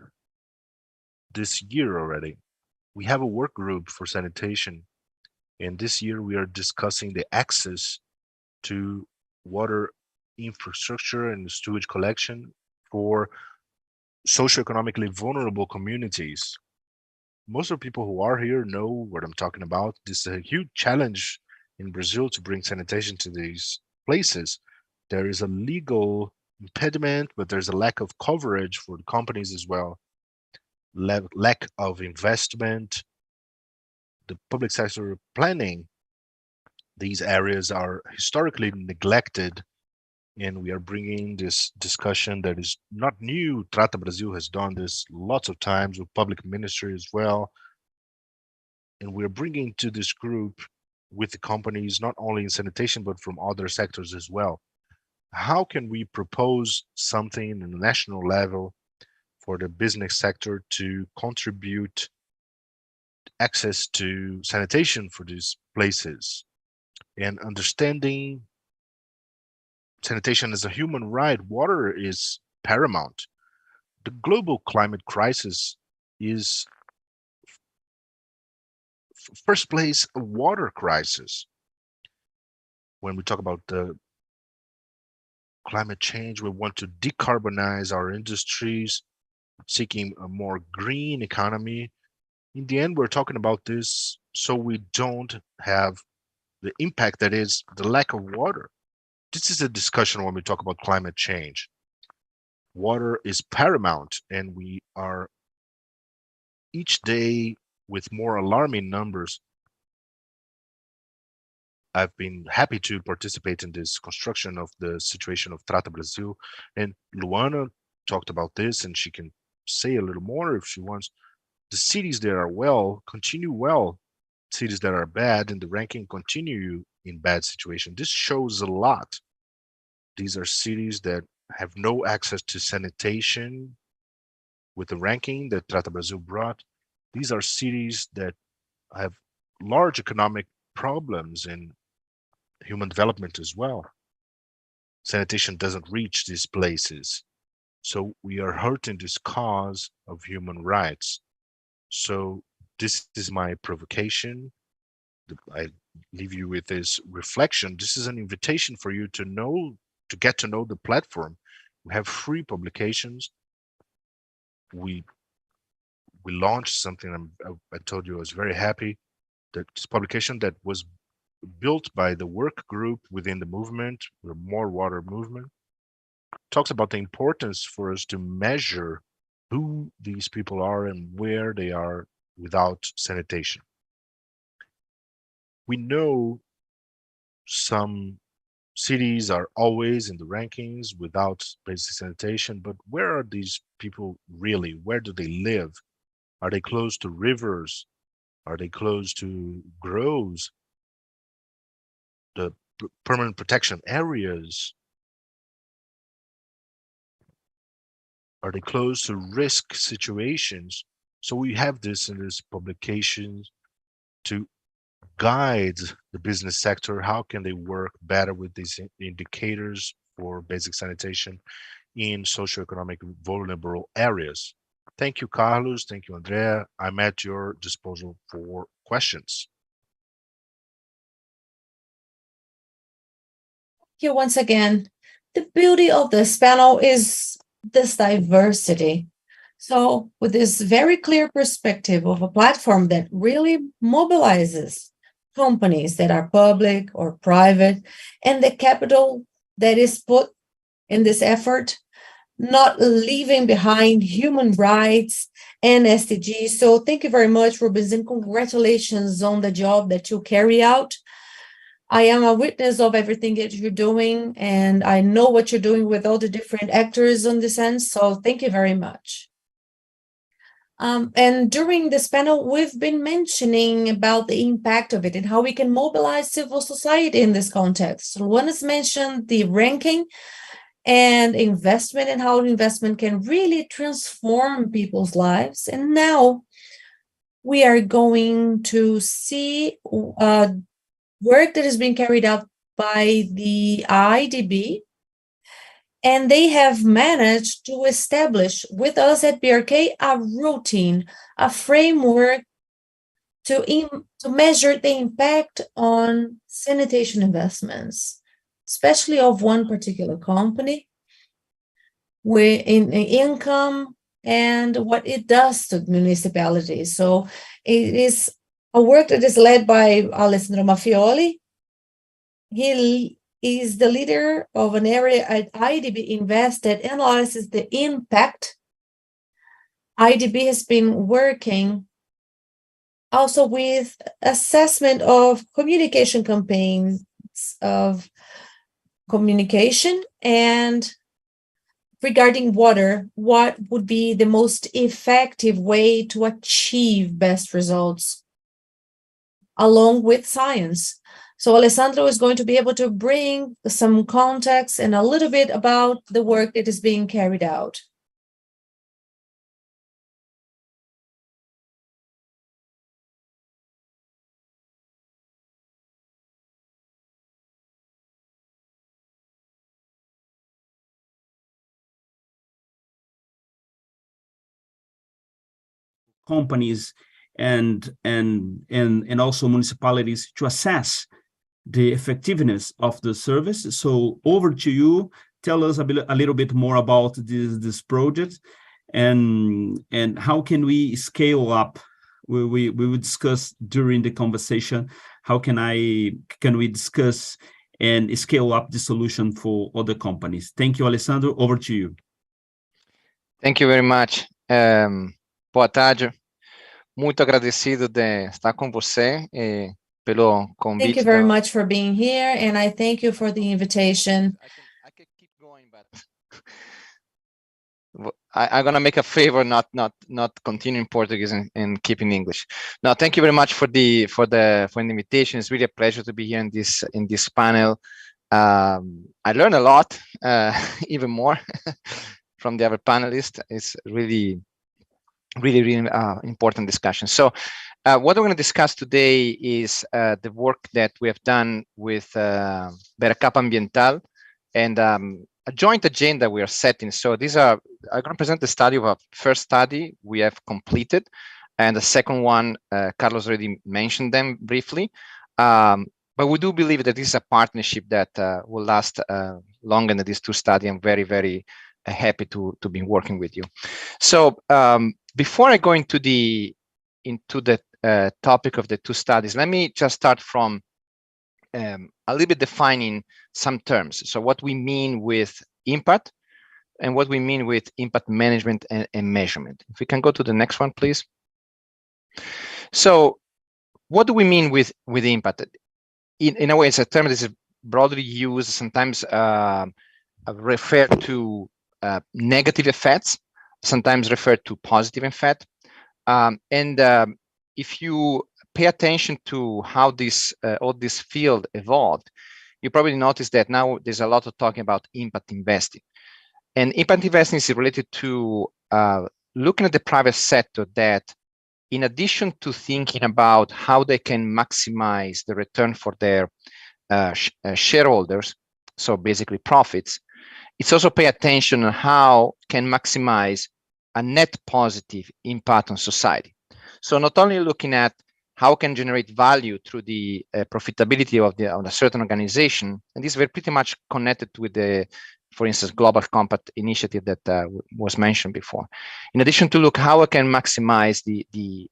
this year already. We have a work group for sanitation, and this year we are discussing the access to water infrastructure and sewage collection for socioeconomically vulnerable communities. Most of the people who are here know what I'm talking about. This is a huge challenge in Brazil to bring sanitation to these places. There is a legal impediment, but there's a lack of coverage for the companies as well. Lack of investment, the public sector planning. These areas are historically neglected, and we are bringing this discussion that is not new. Trata Brasil has done this lots of times with public ministry as well, and we're bringing to this group with the companies not only in sanitation but from other sectors as well. How can we propose something in the national level for the business sector to contribute access to sanitation for these places and understanding sanitation as a human right? Water is paramount. The global climate crisis is first place a water crisis. When we talk about the climate change, we want to decarbonize our industries, seeking a more green economy. In the end, we're talking about this so we don't have the impact that is the lack of water. This is a discussion when we talk about climate change. Water is paramount, and we are each day with more alarming numbers. I've been happy to participate in this construction of the situation of Trata Brasil. And Luana talked about this, and she can say a little more if she wants. The cities that are well continue well. Cities that are bad in the ranking continue in bad situation. This shows a lot. These are cities that have no access to sanitation with the ranking that Trata Brasil brought. These are cities that have large economic problems and human development as well. Sanitation doesn't reach these places. So we are hurting this cause of human rights. So this is my provocation. I leave you with this reflection. This is an invitation for you to know, to get to know the platform. We have free publications. We launched something. I told you I was very happy that this publication that was built by the work group within the movement, the More Water movement, talks about the importance for us to measure who these people are and where they are without sanitation. We know some cities are always in the rankings without basic sanitation, but where are these people really? Where do they live? Are they close to rivers? Are they close to groves? The permanent protection areas? Are they close to risk situations? So we have this in this publication to guide the business sector. How can they work better with these indicators for basic sanitation in socioeconomic vulnerable areas? Thank you, Carlos. Thank you, Andrea. I'm at your disposal for questions. Here once again, the beauty of this panel is this diversity. So, with this very clear perspective of a platform that really mobilizes companies that are public or private, and the capital that is put in this effort, not leaving behind human rights and SDGs. So, thank you very much, Rubens, and congratulations on the job that you carry out. I am a witness of everything that you're doing, and I know what you're doing with all the different actors on this end. So, thank you very much. And during this panel, we've been mentioning about the impact of it and how we can mobilize civil society in this context. So one has mentioned the ranking and investment and how investment can really transform people's lives. And now we are going to see work that is being carried out by the IDB, and they have managed to establish with us at BRK a routine, a framework to measure the impact on sanitation investments, especially of one particular company, in income and what it does to municipalities. So it is a work that is led by Alessandro Maffioli. He is the leader of an area at IDB Invest that analyzes the impact. IDB has been working also with assessment of communication campaigns, of communication, and regarding water, what would be the most effective way to achieve best results along with science. So Alessandro is going to be able to bring some context and a little bit about the work that is being carried out. Companies and also municipalities to assess the effectiveness of the service. So over to you. Tell us a little bit more about this project and how can we scale up. We will discuss during the conversation how can we discuss and scale up the solution for other companies. Thank you, Alessandro. Over to you. Thank you very much. Boa tarde. Muito agradecido de estar com você e pelo convite. Thank you very much for being here, and I thank you for the invitation. I can keep going, but I'm gonna make a favor, not continue in Portuguese and keep in English. Now, thank you very much for the invitation. It's really a pleasure to be here in this panel. I learned a lot, even more from the other panelists. It's really important discussion. So what we're going to discuss today is the work that we have done with Veracap Ambiental and a joint agenda we are setting. So these are, I'm going to present the study of a first study we have completed, and the second one, Carlos already mentioned them briefly. But we do believe that this is a partnership that will last longer than these two studies. I'm very happy to be working with you. So before I go into the topic of the two studies, let me just start from a little bit defining some terms. So what we mean with impact and what we mean with impact management and measurement. If we can go to the next one, please. So what do we mean with impact? In a way, it's a term that is broadly used, sometimes refer to negative effects, sometimes refer to positive effect. If you pay attention to how all this field evolved, you probably notice that now there's a lot of talking about impact investing. And impact investing is related to looking at the private sector that, in addition to thinking about how they can maximize the return for their shareholders, so basically profits, it's also pay attention on how can maximize a net positive impact on society. So not only looking at how can generate value through the profitability of a certain organization, and this is very pretty much connected with the for instance, Global Compact initiative that was mentioned before. In addition to look how I can maximize the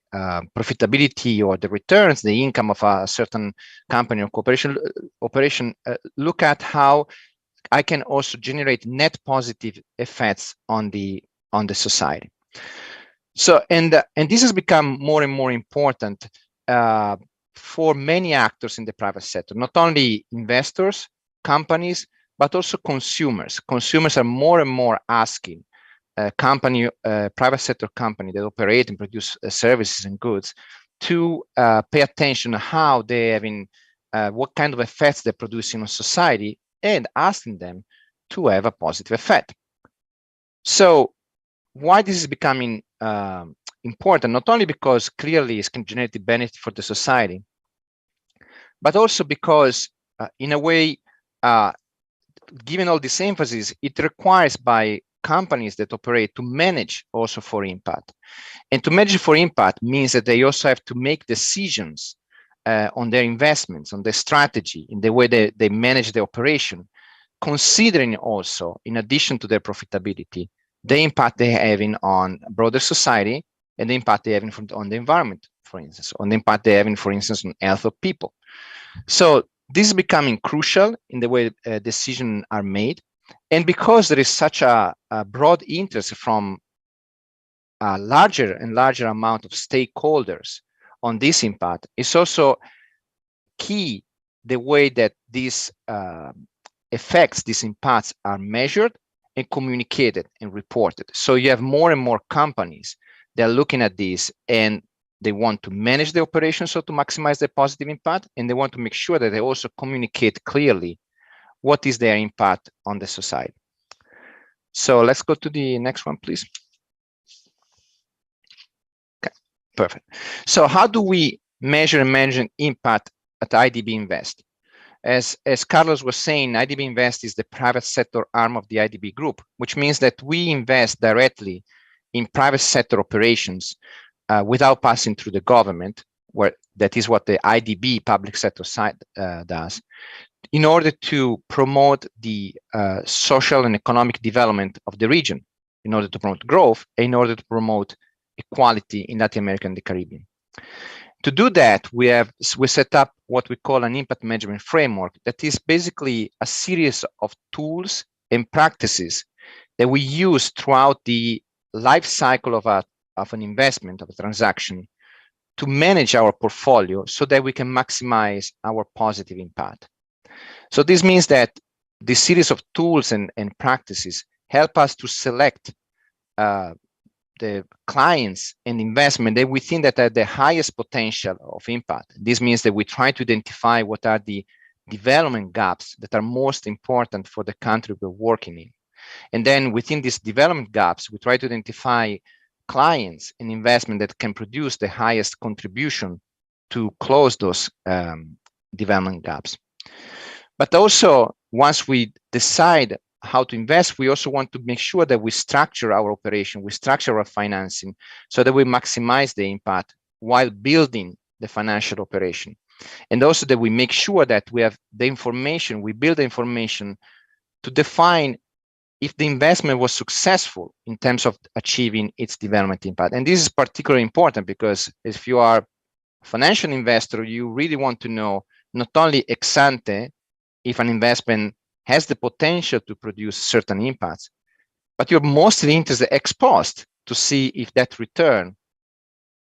profitability or the returns, the income of a certain company or corporation operation, look at how I can also generate net positive effects on the society. So, and this has become more and more important for many actors in the private sector, not only investors, companies, but also consumers. Consumers are more and more asking private sector company that operate and produce services and goods to pay attention to how they having, what kind of effects they're producing on society, and asking them to have a positive effect. So why this is becoming important, not only because clearly it can generate the benefit for the society, but also because in a way, given all this emphasis, it requires by companies that operate to manage also for impact. And to manage for impact means that they also have to make decisions on their investments, on their strategy, in the way they manage the operation, considering also, in addition to their profitability, the impact they're having on broader society and the impact they're having on the environment, for instance, on the impact they're having, for instance, on health of people. So this is becoming crucial in the way decisions are made. And because there is such a broad interest from a larger and larger amount of stakeholders on this impact, it's also key the way that these effects, these impacts are measured and communicated and reported. So you have more and more companies that are looking at this, and they want to manage the operation so to maximize the positive impact, and they want to make sure that they also communicate clearly what is their impact on the society. So let's go to the next one, please. Okay, perfect. So how do we measure and manage impact at IDB Invest? As Carlos was saying, IDB Invest is the private sector arm of the IDB group, which means that we invest directly in private sector operations without passing through the government, where that is what the IDB public sector side does, in order to promote the social and economic development of the region, in order to promote growth, and in order to promote equality in Latin America and the Caribbean. To do that, we set up what we call an impact management framework that is basically a series of tools and practices that we use throughout the life cycle of an investment, of a transaction, to manage our portfolio so that we can maximize our positive impact. So this means that this series of tools and practices help us to select the clients and investment that we think that have the highest potential of impact. This means that we try to identify what are the development gaps that are most important for the country we're working in. And then within these development gaps, we try to identify clients and investment that can produce the highest contribution to close those development gaps. But also, once we decide how to invest, we also want to make sure that we structure our operation, we structure our financing so that we maximize the impact while building the financial operation. And also that we make sure that we have the information, we build the information to define if the investment was successful in terms of achieving its development impact. And this is particularly important because if you are a financial investor, you really want to know not only ex ante if an investment has the potential to produce certain impacts, but you're mostly interested ex post to see if that return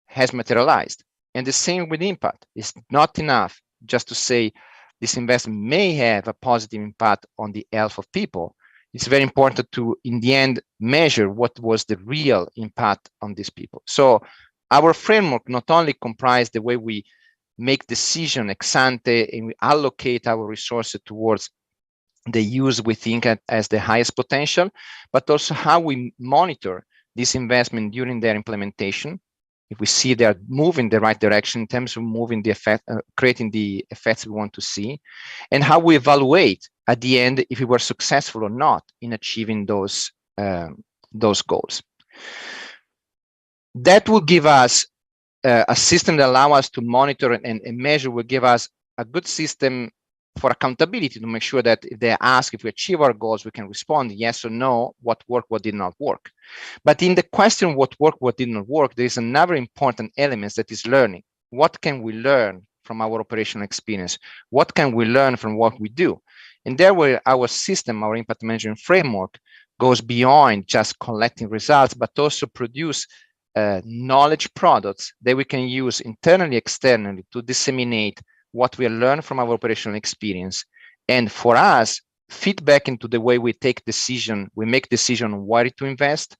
has materialized. And the same with impact. It's not enough just to say this investment may have a positive impact on the health of people. It's very important to, in the end, measure what was the real impact on these people. So our framework not only comprises the way we make decisions ex ante and we allocate our resources towards the use we think as the highest potential, but also how we monitor this investment during their implementation. If we see they are moving the right direction in terms of moving the effect, creating the effects we want to see, and how we evaluate at the end if we were successful or not in achieving those goals. That will give us a system that allows us to monitor and measure, will give us a good system for accountability to make sure that if they ask if we achieve our goals, we can respond yes or no, what worked, what did not work. But in the question what worked, what did not work, there is another important element that is learning. What can we learn from our operational experience? What can we learn from what we do? And there where our system, our impact management framework, goes beyond just collecting results, but also produce knowledge products that we can use internally, externally to disseminate what we learn from our operational experience. And for us, feedback into the way we take decision, we make decision on where to invest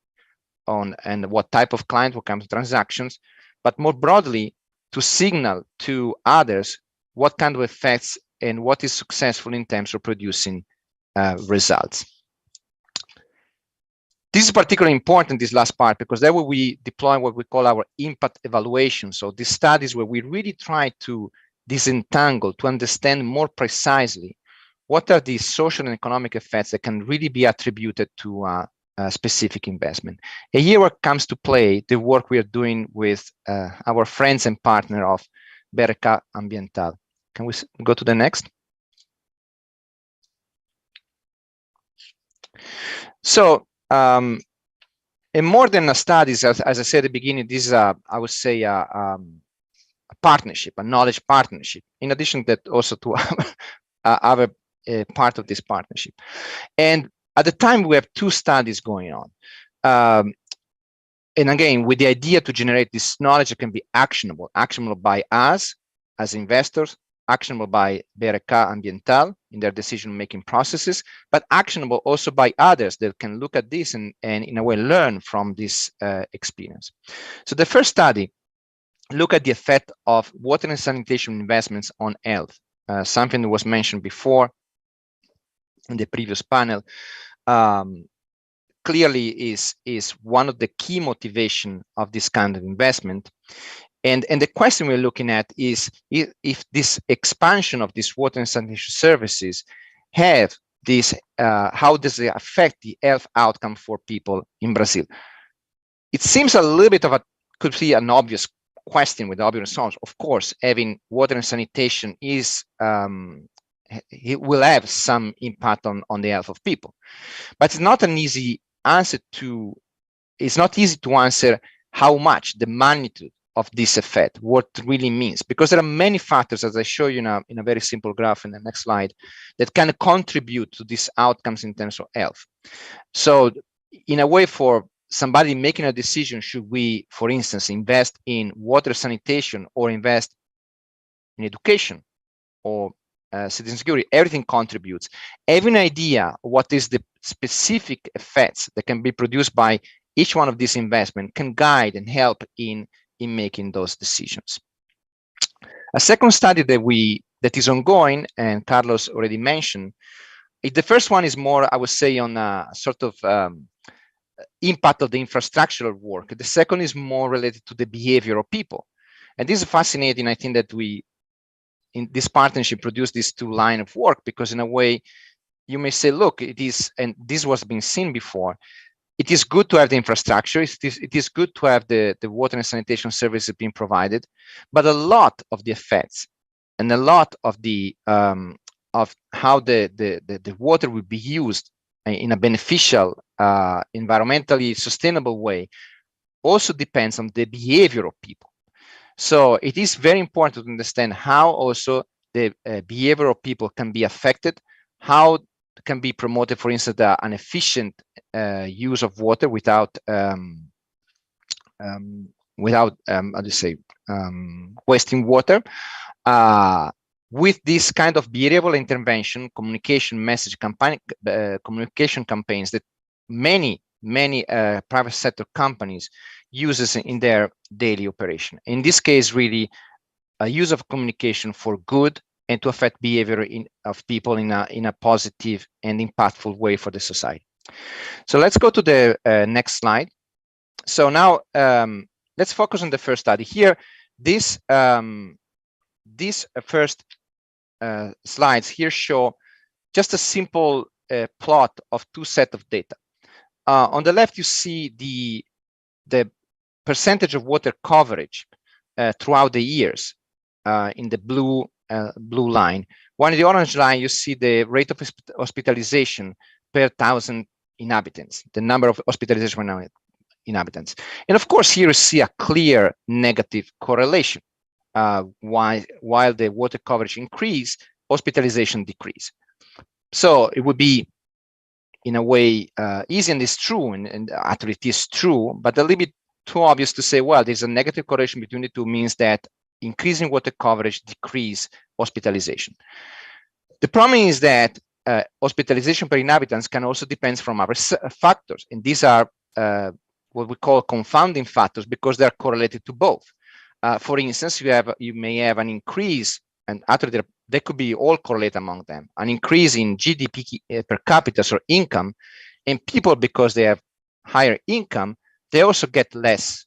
on and what type of client, what kind of transactions, but more broadly, to signal to others what kind of effects and what is successful in terms of producing results. This is particularly important, this last part, because there will we deploy what we call our impact evaluation. So these studies where we really try to disentangle, to understand more precisely what are the social and economic effects that can really be attributed to a specific investment. And here what comes to play the work we are doing with our friends and partner of Berca Ambiental. Can we go to the next? So, and more than a studies, as I said at the beginning, this is I would say a partnership, a knowledge partnership, in addition that also to other part of this partnership. And at the time, we have two studies going on. And again, with the idea to generate this knowledge that can be actionable by us as investors, actionable by Berca Ambiental in their decision-making processes, but actionable also by others that can look at this and in a way learn from this experience. So the first study look at the effect of water and sanitation investments on health, something that was mentioned before in the previous panel. Clearly is one of the key motivation of this kind of investment. And the question we're looking at is if this expansion of these water and sanitation services have this, how does it affect the health outcome for people in Brazil? It seems a little bit of a, could be an obvious question with obvious results. Of course, having water and sanitation is, it will have some impact on the health of people, but it's not an easy answer to, it's not easy to answer how much, the magnitude of this effect, what it really means, because there are many factors, as I show you now in a very simple graph in the next slide, that can contribute to these outcomes in terms of health. So in a way, for somebody making a decision, should we, for instance, invest in water sanitation or invest in education or citizen security, everything contributes. Having an idea what is the specific effects that can be produced by each one of these investments can guide and help in making those decisions. A second study that is ongoing, and Carlos already mentioned, the first one is more, I would say, on a sort of impact of the infrastructural work. The second is more related to the behavior of people. And this is fascinating. I think that we, in this partnership, produce these two lines of work, because in a way, you may say, look, it is, and this was being seen before, it is good to have the infrastructure, it is good to have the water and sanitation services being provided, but a lot of the effects and a lot of the of how the water will be used in a beneficial, environmentally sustainable way also depends on the behavior of people. So it is very important to understand how also the behavior of people can be affected, how can be promoted, for instance, an efficient use of water without wasting water. With this kind of behavioral intervention, communication message campaign, communication campaigns that many private sector companies uses in their daily operation. In this case, really a use of communication for good and to affect behavior of people in a positive and impactful way for the society. So let's go to the next slide. So now let's focus on the first study here. This first slides here show just a simple plot of two sets of data. On the left, you see the percentage of water coverage throughout the years in the blue blue line. While in the orange line, you see the rate of hospitalization per 1,000 inhabitants, the number of hospitalization per inhabitants. And of course, here you see a clear negative correlation. While the water coverage increase, hospitalization decrease. So it would be, in a way, easy, and it's true, and actually it is true, but a little bit too obvious to say, well, there's a negative correlation between the two, means that increasing water coverage decrease hospitalization. The problem is that hospitalization per inhabitants can also depend from other factors, and these are what we call confounding factors, because they're correlated to both. For instance, you may have an increase, and actually they could be all correlated among them, an increase in GDP per capita, or income, and people, because they have higher income, they also get less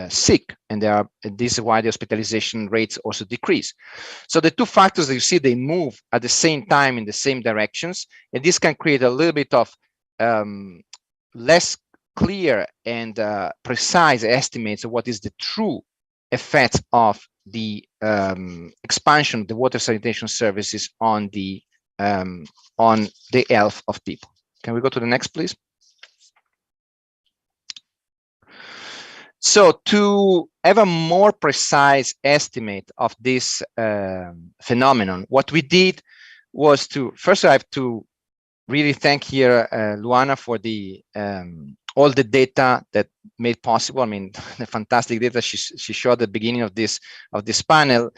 sick, and this is why the hospitalization rates also decrease. So the two factors that you see, they move at the same time in the same directions, and this can create a little bit of less clear and precise estimates of what is the true effect of the expansion of the water sanitation services on the health of people. Can we go to the next, please? So to have a more precise estimate of this phenomenon, what we did was to, first I have to really thank here Luana for the all the data that made possible. I mean, the fantastic data she showed at the beginning of this panel,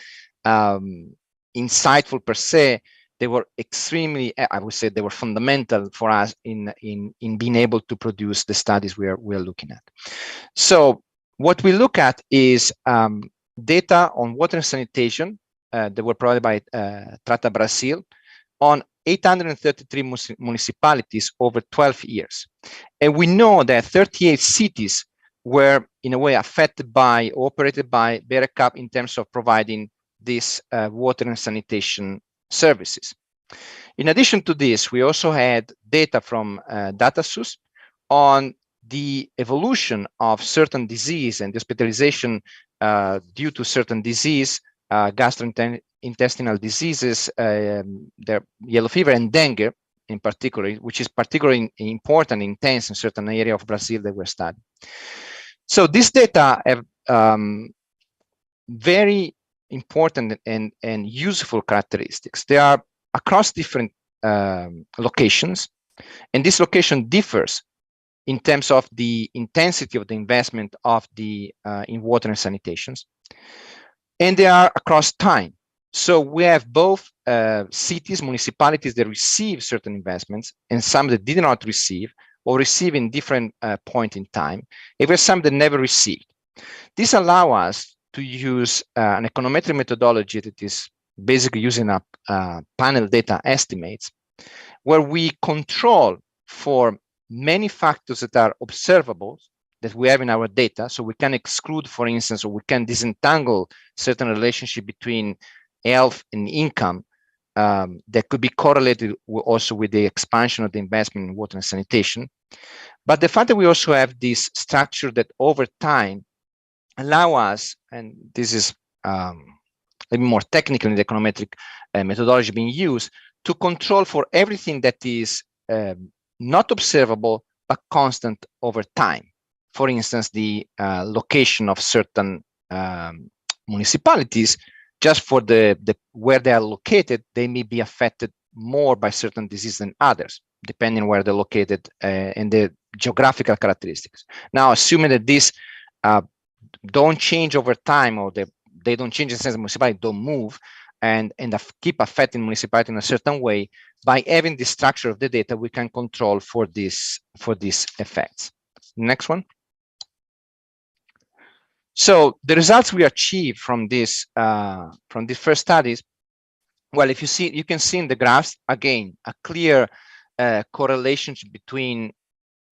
insightful per se. They were extremely, I would say, they were fundamental for us in being able to produce the studies we are looking at. So what we look at is data on water and sanitation that were provided by Trata Brazil on 833 municipalities over 12 years. And we know that 38 cities were, in a way, affected by, operated by BERECAP in terms of providing this water and sanitation services. In addition to this, we also had data from DataSUS on the evolution of certain disease and hospitalization due to certain disease, gastrointestinal diseases, the yellow fever and dengue in particular, which is particularly important, intense in certain area of Brazil that were studied. So this data have very important and useful characteristics. They are across different locations, and this location differs in terms of the intensity of the investment of the in water and sanitations, and they are across time. So we have both cities, municipalities that receive certain investments, and some that did not receive, or receive in different point in time. There were some that never received. This allows us to use an econometric methodology that is basically using a panel data estimates, where we control for many factors that are observable that we have in our data. So we can exclude, for instance, or we can disentangle certain relationship between health and income that could be correlated also with the expansion of the investment in water and sanitation. But the fact that we also have this structure that over time allow us, and this is a bit more technical in the econometric methodology being used, to control for everything that is not observable, but constant over time. For instance, the location of certain municipalities, just for the where they are located, they may be affected more by certain diseases than others, depending where they're located and the geographical characteristics. Now, assuming that these don't change over time, or they don't change in the sense the municipality don't move and keep affecting municipality in a certain way, by having the structure of the data, we can control for these effects. Next one. So the results we achieved from these first studies, well, if you see, you can see in the graphs again a clear correlation between,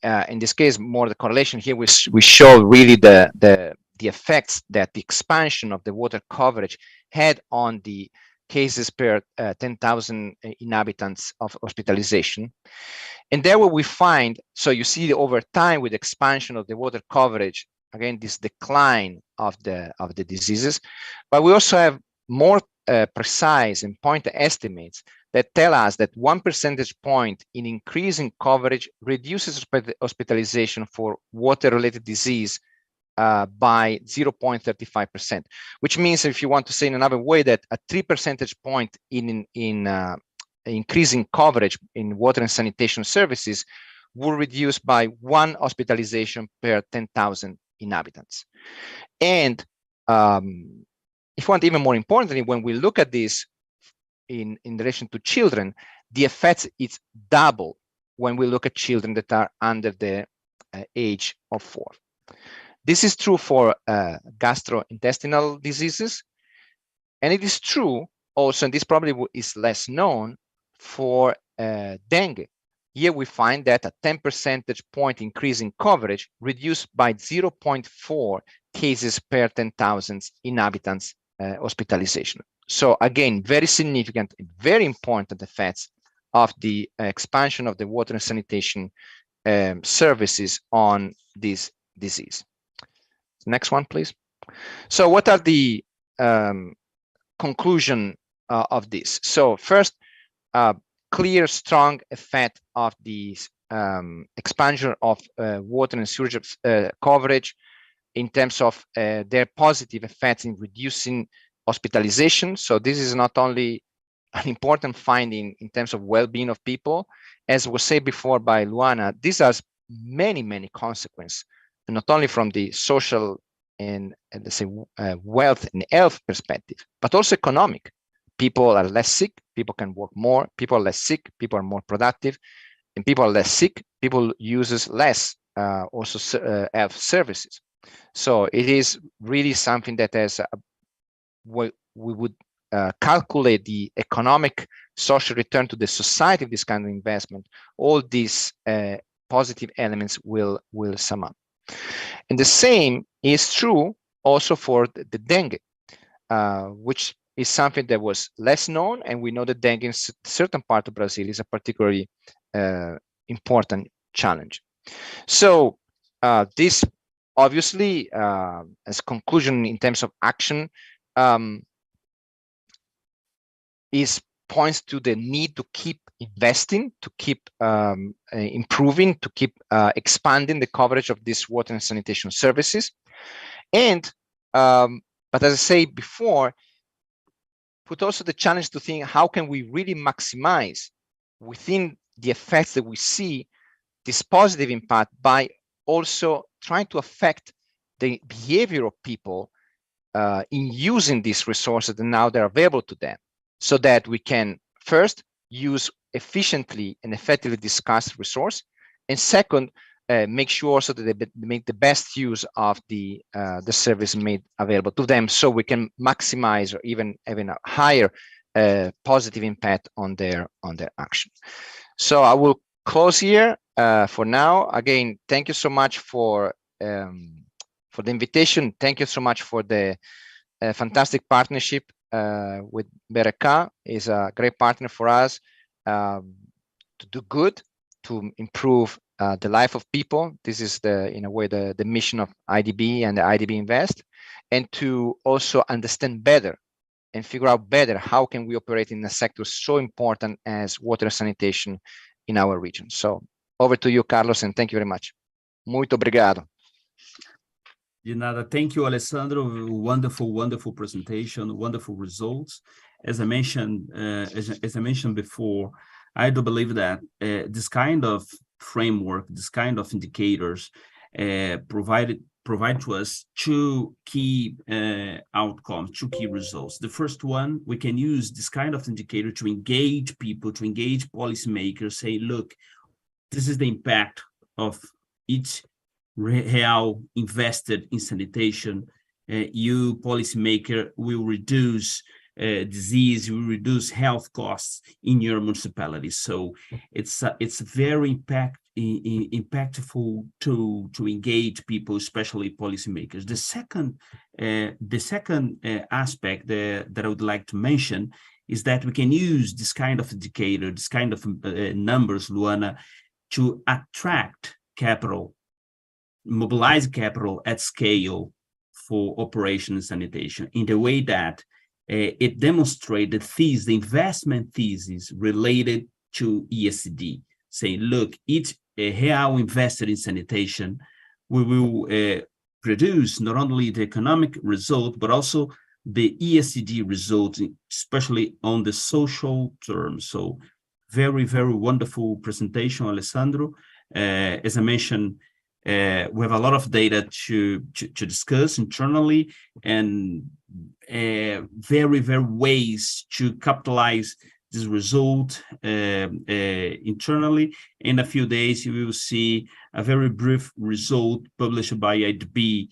in this case, more the correlation here. We show really the effects that the expansion of the water coverage had on the cases per 10,000 inhabitants of hospitalization. And there what we find, so you see over time with expansion of the water coverage, again, this decline of the diseases, but we also have more precise and point estimates that tell us that 1 percentage point in increasing coverage reduces hospitalization for water-related disease by 0.35%, which means, if you want to say in another way, that a 3 percentage point in increasing coverage in water and sanitation services will reduce by 1 hospitalization per 10,000 inhabitants. And if you want, even more importantly, when we look at this in relation to children, the effect is double when we look at children that are under the age of 4. This is true for gastrointestinal diseases, and it is true also, and this probably is less known, for dengue. Here we find that a 10 percentage point increase in coverage reduced by 0.4 cases per 10,000 inhabitants hospitalization. So again, very significant, very important effects of the expansion of the water and sanitation services on this disease. Next one, please. So what are the conclusion of this? So first, clear, strong effect of the expansion of water and sewage coverage in terms of their positive effects in reducing hospitalization. So this is not only an important finding in terms of well-being of people, as was said before by Luana, this has many, many consequences, not only from the social and let's say wealth and health perspective, but also economic. People are less sick, people can work more, people are less sick, people are more productive, and people are less sick, people uses less also health services. So it is really something that has we would calculate the economic social return to the society of this kind of investment. All these positive elements will sum up. And the same is true also for the dengue, which is something that was less known, and we know that dengue in certain part of Brazil is a particularly important challenge. So this obviously, as conclusion in terms of action, points to the need to keep investing, to keep improving, to keep expanding the coverage of these water and sanitation services. And, but as I said before, put also the challenge to think, how can we really maximize within the effects that we see this positive impact by also trying to affect the behavior of people in using these resources that now they're available to them, so that we can first use efficiently and effectively this scarce resource, and second, make sure so that they make the best use of the service made available to them, so we can maximize or even having a higher positive impact on their action. So I will close here for now. Again, thank you so much for the invitation. Thank you so much for the fantastic partnership with BRK. Is a great partner for us to do good, to improve the life of people. This is in a way the mission of IDB and the IDB Invest, and to also understand better and figure out better how can we operate in a sector so important as water sanitation in our region. So over to you, Carlos, and thank you very much. Muito obrigado. De nada. Thank you, Alessandro. Wonderful, wonderful presentation, wonderful results. As I mentioned, as I mentioned before, I do believe that this kind of framework, this kind of indicators, provide to us two key outcomes, two key results. The first one, we can use this kind of indicator to engage people, to engage policymakers, say, look, this is the impact of each real invested in sanitation. You, policymaker, will reduce disease, will reduce health costs in your municipality. So it's very impactful to engage people, especially policymakers. The second aspect that I would like to mention is that we can use this kind of indicator, this kind of numbers, Luana, to attract capital, mobilize capital at scale for operation and sanitation, in the way that it demonstrated the investment thesis related to ESG, saying, look, each real invested in sanitation, we will produce not only the economic result, but also the ESG result, especially on the social terms. So very, very wonderful presentation, Alessandro. As I mentioned, we have a lot of data to discuss internally, and very, very ways to capitalize this result internally. In a few days, you will see a very brief result published by IDB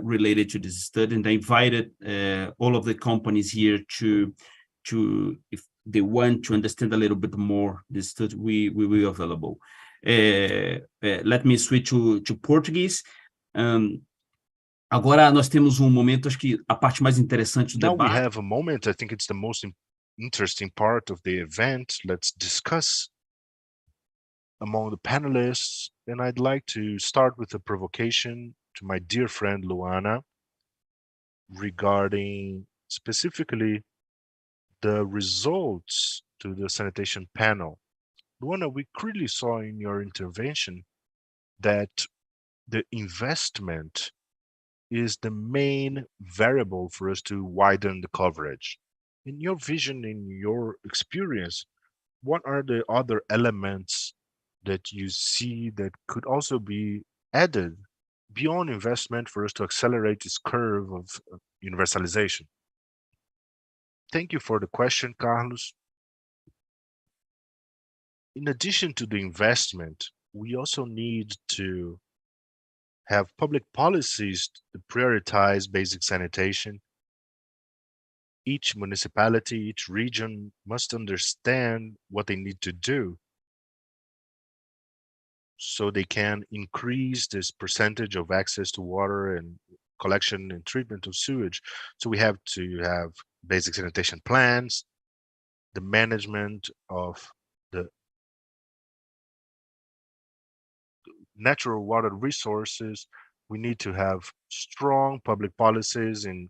related to this study. And I invited all of the companies here to if they want to understand a little bit more this study, we will be available. Let me switch to Portuguese. Agora nós temos momento, acho que a parte mais interessante do Now we debate. have a moment, I think it's the most interesting part of the event. Let's discuss among the panelists, and I'd like to start with a provocation to my dear friend Luana regarding specifically the results to the sanitation panel. Luana, we clearly saw in your intervention that the investment is the main variable for us to widen the coverage. In your vision, in your experience, what are the other elements that you see that could also be added beyond investment for us to accelerate this curve of universalization? Thank you for the question, Carlos. In addition to the investment, we also need to have public policies to prioritize basic sanitation. Each municipality, each region must understand what they need to do so they can increase this percentage of access to water and collection and treatment of sewage. So we have to have basic sanitation plans, the management of the natural water resources. We need to have strong public policies in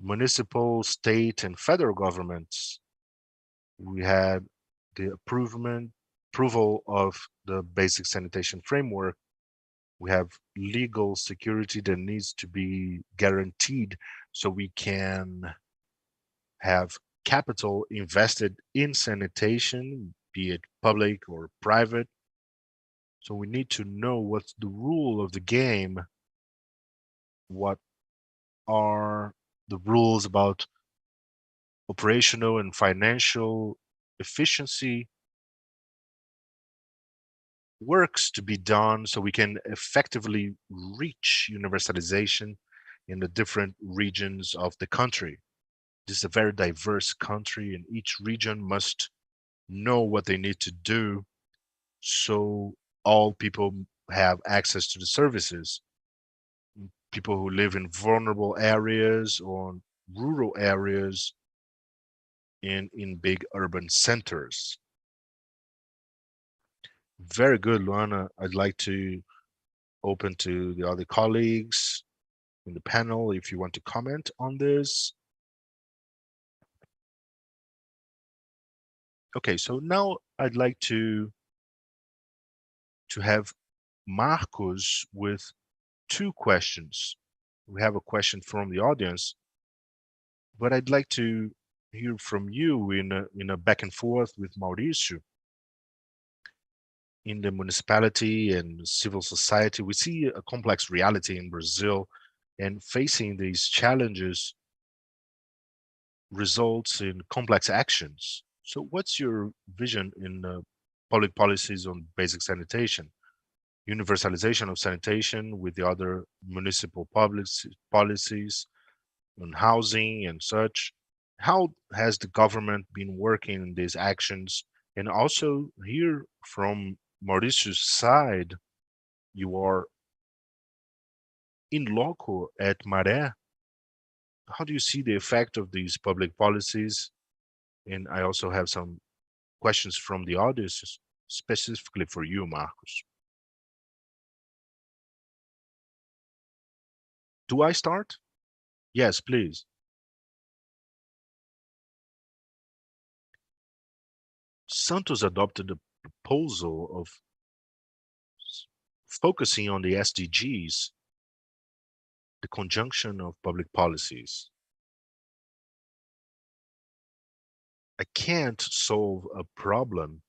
municipal, state, and federal governments. We had the approval of the basic sanitation framework. We have legal security that needs to be guaranteed so we can have capital invested in sanitation, be it public or private. So we need to know what's the rule of the game, what are the rules about operational and financial efficiency, works to be done so we can effectively reach universalization in the different regions of the country. This is a very diverse country, and each region must know what they need to do so all people have access to the services. People who live in vulnerable areas or rural areas in big urban centers. Very good, Luana. I'd like to open to the other colleagues in the panel if you want to comment on this. Okay, so now I'd like to have Marcos with two questions. We have a question from the audience, but I'd like to hear from you in a back and forth with Mauricio. In the municipality and civil society, we see a complex reality in Brazil, and facing these challenges results in complex actions. So what's your vision in public policies on basic sanitation, universalization of sanitation with the other municipal policies on housing and such? How has the government been working in these actions? And also here from Mauricio's side, you are in loco at Maré. How do you see the effect of these public policies? And I also have some questions from the audience, specifically for you, Marcos. Do I start? Yes, please. Santos adopted a proposal of focusing on the SDGs, the conjunction of public policies. I can't solve a problem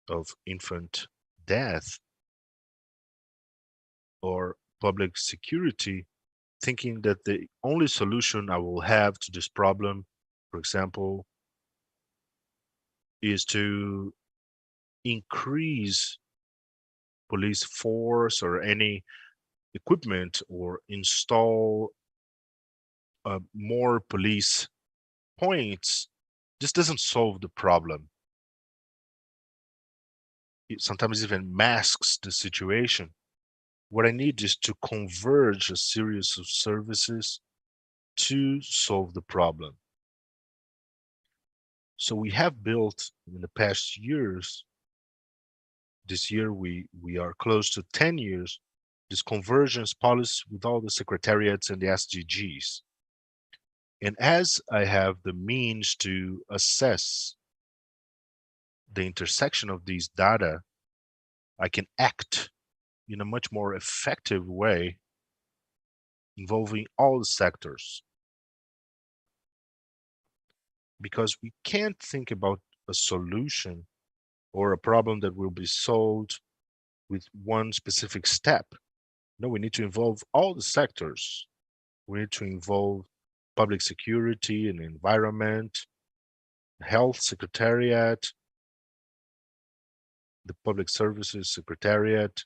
of infant death or public security thinking that the only solution I will have to this problem, for example, is to increase police force or any equipment or install more police points. This doesn't solve the problem. It sometimes even masks the situation. What I need is to converge a series of services to solve the problem. So we have built in the past years, this year we are close to 10 years, this convergence policy with all the secretariats and the SDGs. And as I have the means to assess the intersection of these data, I can act in a much more effective way involving all the sectors. Because we can't think about a solution or a problem that will be solved with one specific step. No, we need to involve all the sectors. We need to involve public security and environment, health secretariat, the public services secretariat.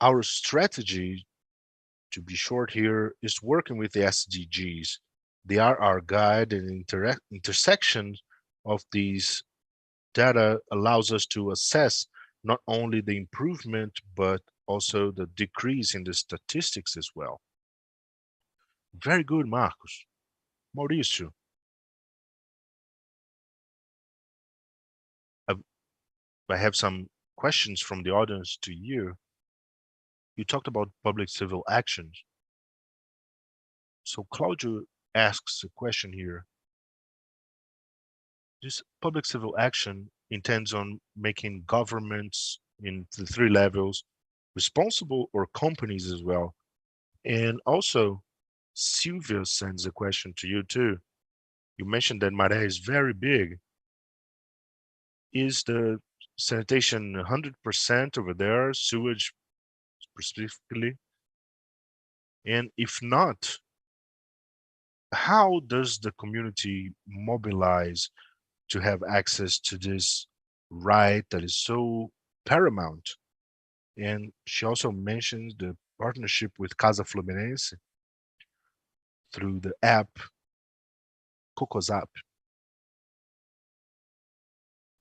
Our strategy, to be short here, is working with the SDGs. They are our guide, and intersection of these data allows us to assess not only the improvement, but also the decrease in the statistics as well. Very good, Marcos. Mauricio, I have some questions from the audience to you. You talked about public civil actions. So Claudio asks a question here. This public civil action intends on making governments in the three levels responsible, or companies as well. And also, Silvia sends a question to you too. You mentioned that Maré is very big. Is the sanitation 100% over there, sewage specifically? And if not, how does the community mobilize to have access to this right that is so paramount? And she also mentions the partnership with Casa Fluminense through the app Cocos app.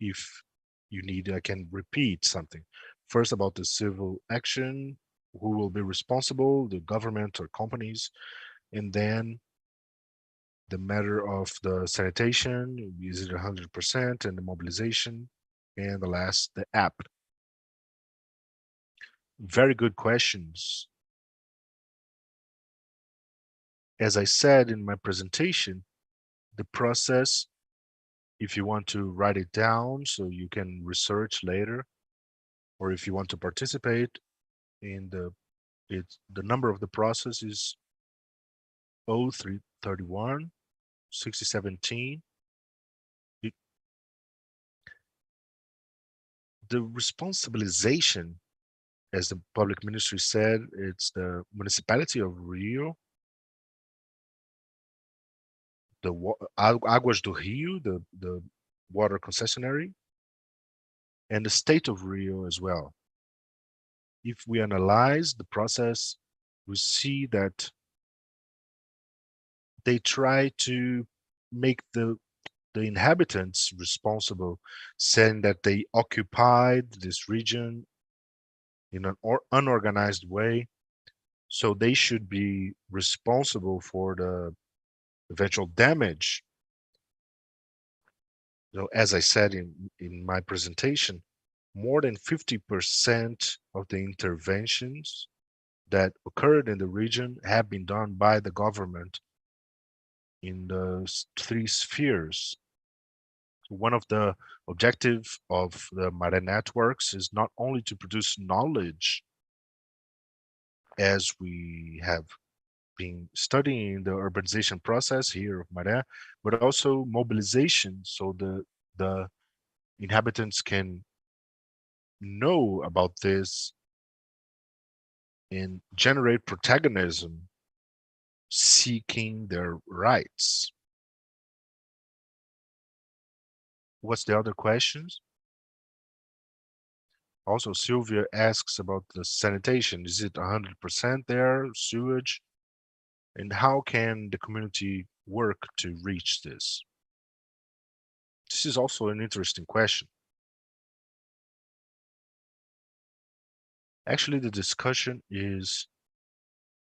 If you need, I can repeat something. First, about the civil action, who will be responsible, the government or companies, and then the matter of the sanitation, is it 100%, and the mobilization, and the last, the app. Very good questions. As I said in my presentation, the process, if you want to write it down so you can research later, or if you want to participate in the number of the process is 0331 6017. The responsibilization, as the public ministry said, it's the municipality of Rio, the Águas do Rio, the water concessionary, and the state of Rio as well. If we analyze the process, we see that they try to make the inhabitants responsible, saying that they occupied this region in an unorganized way, so they should be responsible for the eventual damage. So as I said in my presentation, more than 50% of the interventions that occurred in the region have been done by the government. in the three spheres. One of the objectives of the Mare networks is not only to produce knowledge, as we have been studying the urbanization process here of Mare, but also mobilization, so the inhabitants can know about this and generate protagonism, seeking their rights. What's the other questions? Also, Sylvia asks about the sanitation. Is it 100% there, sewage? And how can the community work to reach this? This is also an interesting question. Actually, the discussion is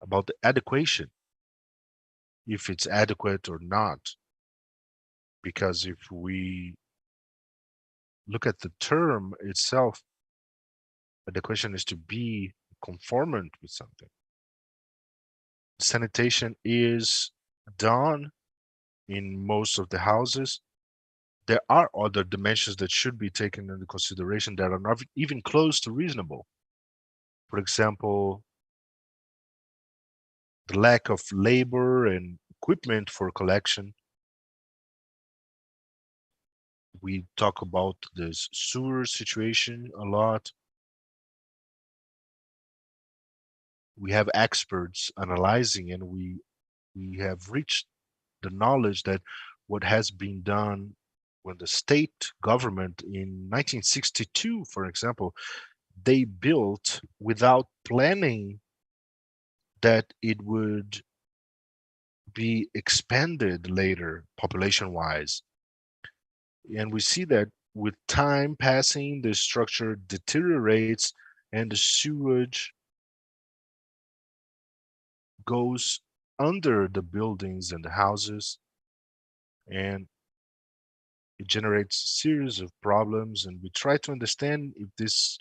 about the adequation, if it's adequate or not. Because if we look at the term itself, the question is to be conformant with something. Sanitation is done in most of the houses. There are other dimensions that should be taken into consideration that are not even close to reasonable. For example, the lack of labor and equipment for collection. We talk about this sewer situation a lot. We have experts analyzing, and we have reached the knowledge that what has been done when the state government in 1962, for example, they built without planning that it would be expanded later population wise. And we see that with time passing, the structure deteriorates and the sewage goes under the buildings and the houses, and it generates a series of problems. And we try to understand if this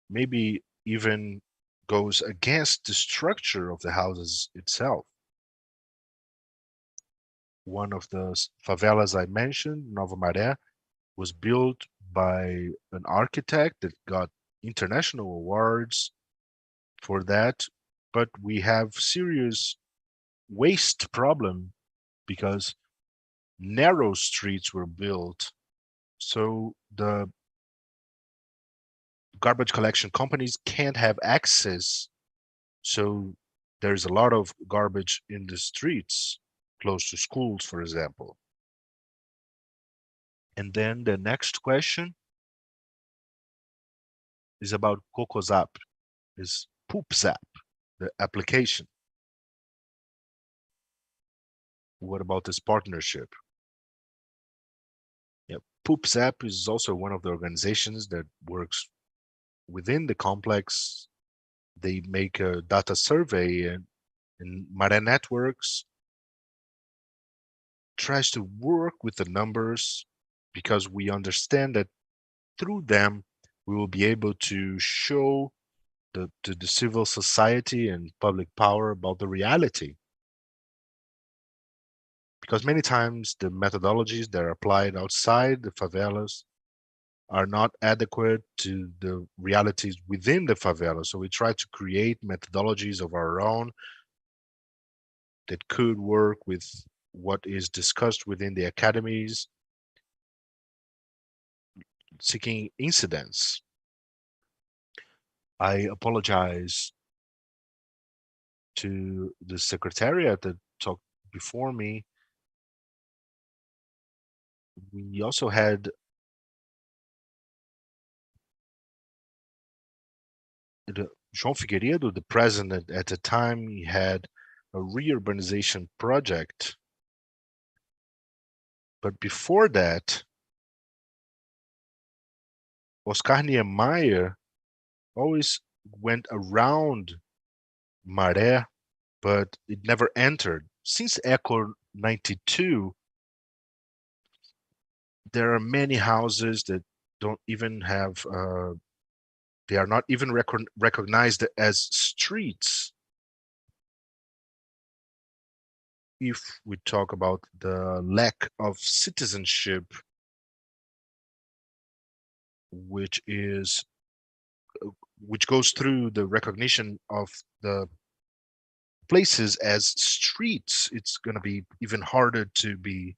maybe even goes against the structure of the houses itself. One of the favelas I mentioned, Nova Maré, was built by an architect that got international awards for that, but we have serious waste problem because narrow streets were built. So the garbage collection companies can't have access. So there's a lot of garbage in the streets, close to schools, for example. And then the next question is about CocoZap, is PoopZap, the application. What about this partnership? Yeah, PoopZap is also one of the organizations that works within the complex. They make a data survey, and Mare Networks tries to work with the numbers because we understand that through them we will be able to show to the civil society and public power about the reality. Because many times the methodologies that are applied outside the favelas are not adequate to the realities within the favela. So we try to create methodologies of our own that could work with what is discussed within the academies, seeking incidents. I apologize to the secretariat that talked before me. We also had João Figueiredo, the president at the time. He had a reurbanization project. But before that, Oscar Niemeyer always went around Maré, but it never entered. Since Echo 92, there are many houses that don't even have, they are not even recognized as streets. if we talk about the lack of citizenship, which goes through the recognition of the places as streets, it's going to be even harder to be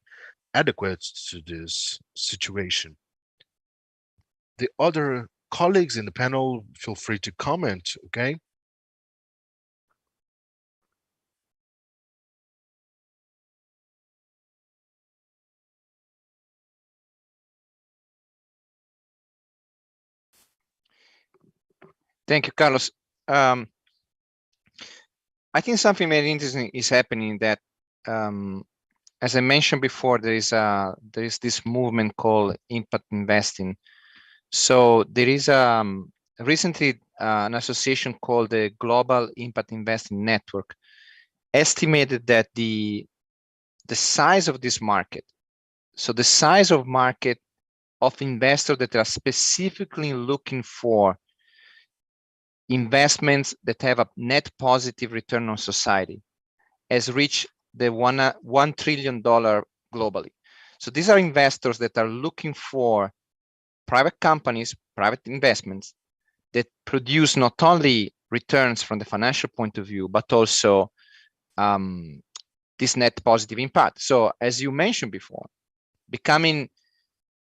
adequate to this situation. The other colleagues in the panel, feel free to comment, okay? Thank you, Carlos. I think something very interesting is happening that, as I mentioned before, there is this movement called impact investing. So there is recently an association called the Global Impact Investing Network estimated that the size of this market, so the size of market of investors that are specifically looking for investments that have a net positive return on society, has reached the $1 trillion globally. So these are investors that are looking for private companies, private investments that produce not only returns from the financial point of view, but also this net positive impact. So as you mentioned before, becoming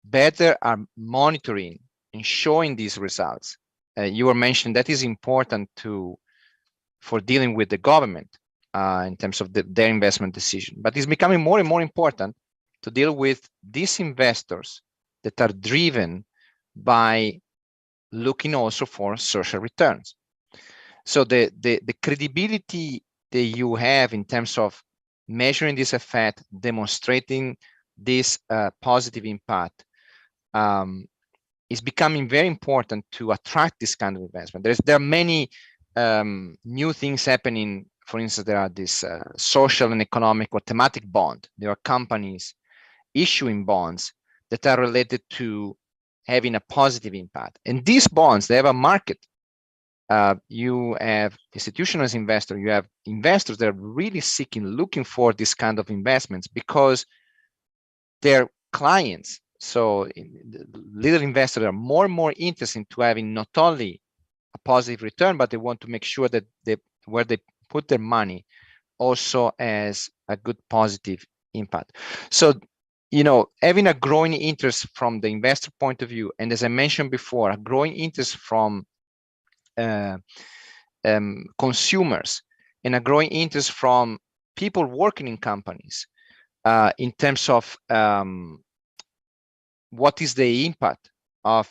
better at monitoring and showing these results. You were mentioning that is important for dealing with the government in terms of their investment decision, but it's becoming more and more important to deal with these investors that are driven by looking also for social returns. So the credibility that you have in terms of measuring this effect, demonstrating this positive impact, is becoming very important to attract this kind of investment. There are many new things happening. For instance, there are this social and economic or thematic bond. There are companies issuing bonds that are related to having a positive impact. And these bonds, they have a market. You have institutional investors, you have investors that are really looking for this kind of investments because their clients, so little investors, are more and more interested into having not only a positive return, but they want to make sure that where they put their money also has a good positive impact. So, having a growing interest from the investor point of view, and as I mentioned before, a growing interest from consumers and a growing interest from people working in companies in terms of what is the impact of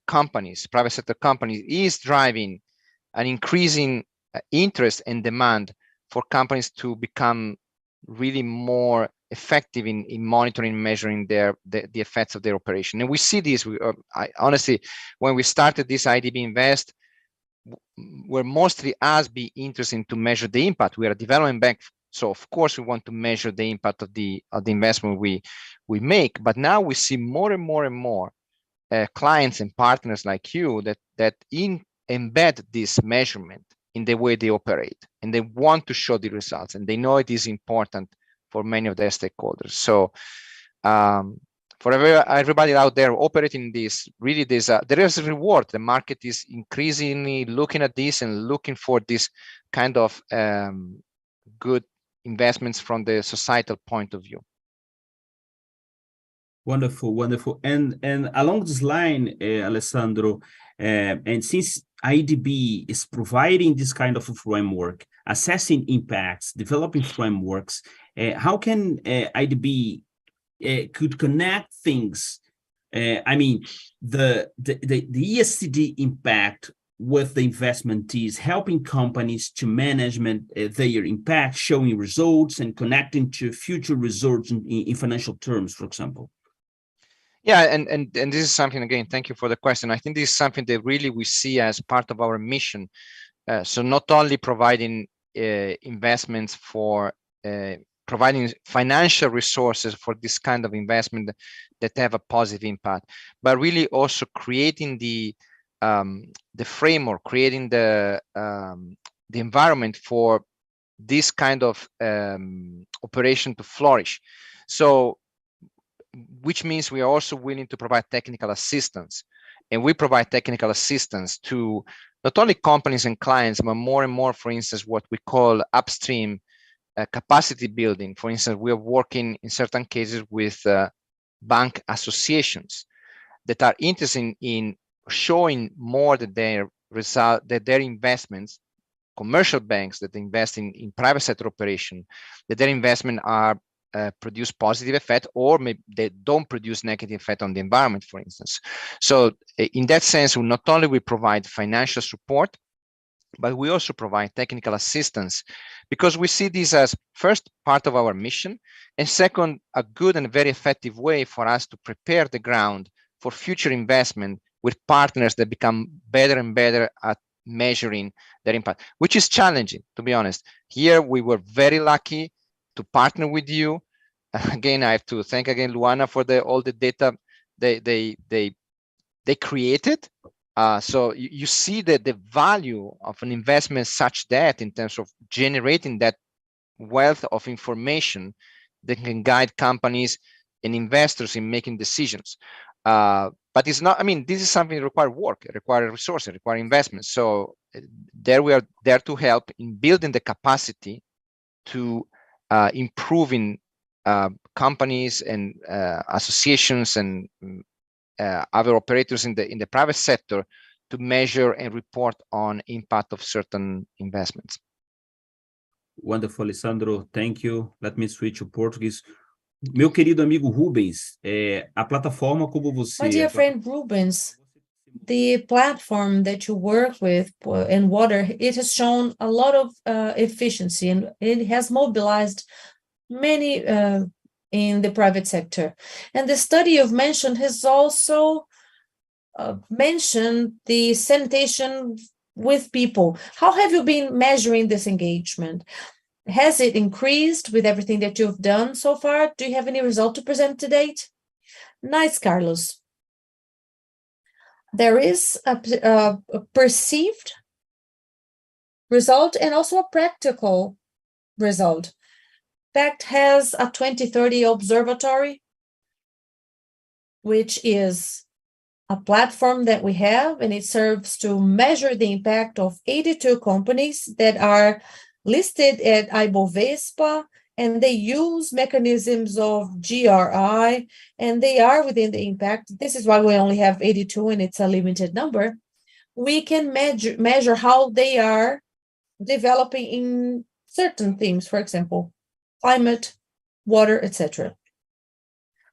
companies, private sector companies, is driving an increasing interest and demand for companies to become really more effective in monitoring and measuring the effects of their operation. And we see this, honestly, when we started this IDB Invest, we're mostly us be interested to measure the impact. We are a development bank, so of course we want to measure the impact of the investment we make. But now we see more and more and more clients and partners like you that embed this measurement in the way they operate, and they want to show the results, and they know it is important for many of their stakeholders. So for everybody out there operating this, really there is a reward. The market is increasingly looking at this and looking for this kind of good investments from the societal point of view. Wonderful, wonderful. And along this line, Alessandro, and since IDB is providing this kind of a framework, assessing impacts, developing frameworks, how can IDB could connect things? I mean, the ESG impact with the investment is helping companies to manage their impact, showing results and connecting to future results in financial terms, for example. Yeah, and this is something, again, thank you for the question. I think this is something that really we see as part of our mission. So not only providing investments for providing financial resources for this kind of investment that have a positive impact, but really also creating the framework, creating the environment for this kind of operation to flourish. So, which means we are also willing to provide technical assistance. And we provide technical assistance to not only companies and clients, but more and more, for instance, what we call upstream capacity building. For instance, we are working in certain cases with bank associations that are interested in showing more that their investments, commercial banks that invest in private sector operation, that their investment are produce positive effect, or maybe they don't produce negative effect on the environment, for instance. So in that sense, not only we provide financial support, but we also provide technical assistance, because we see this as first part of our mission, and second, a good and very effective way for us to prepare the ground for future investment with partners that become better and better at measuring their impact, which is challenging, to be honest. Here we were very lucky to partner with you. Again, I have to thank again Luana for all the data they created. So you see that the value of an investment such that in terms of generating that wealth of information that can guide companies and investors in making decisions. But it's not, I mean, this is something that requires work, it requires resources, it requires investment. So there we are there to help in building the capacity to improving companies and associations and other operators in the private sector to measure and report on impact of certain investments. Wonderful, Alessandro. Thank you. Let me switch to Portuguese. Meu querido amigo Rubens, a plataforma como você... My dear friend Rubens, the platform that you work with in water, it has shown a lot of efficiency, and it has mobilized many in the private sector. And the study you've mentioned has also mentioned the sanitation with people. How have you been measuring this engagement? Has it increased with everything that you've done so far? Do you have any result to present to date? Nice, Carlos. There is a perceived result and also a practical result. PACT has a 2030 observatory, which is a platform that we have, and it serves to measure the impact of 82 companies that are listed at Ibovespa, and they use mechanisms of GRI, and they are within the impact. This is why we only have 82, and it's a limited number. We can measure how they are developing in certain themes, for example, climate, water, etc.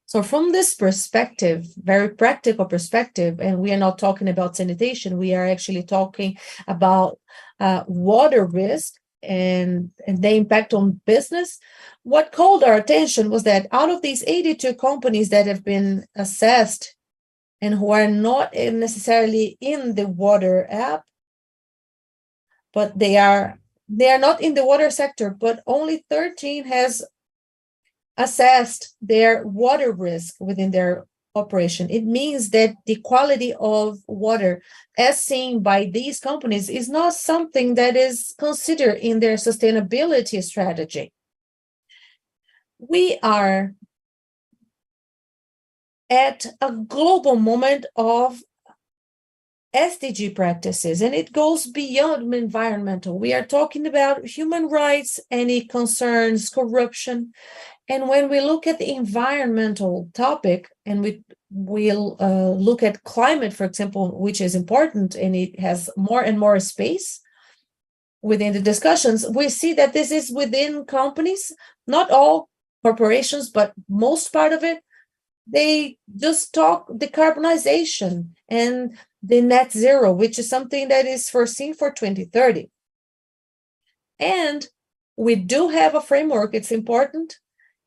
So from this perspective, very practical perspective, and we are not talking about sanitation, we are actually talking about water risk and the impact on business. What called our attention was that out of these 82 companies that have been assessed and who are not necessarily in the water app, but they are not in the water sector, but only 13 has assessed their water risk within their operation. It means that the quality of water as seen by these companies is not something that is considered in their sustainability strategy. We are at a global moment of SDG practices, and it goes beyond environmental. We are talking about human rights, any concerns, corruption. And when we look at the environmental topic, and we'll look at climate, for example, which is important, and it has more and more space within the discussions, we see that this is within companies, not all corporations, but most part of it. They just talk decarbonization and the net zero, which is something that is foreseen for 2030. And we do have a framework, it's important,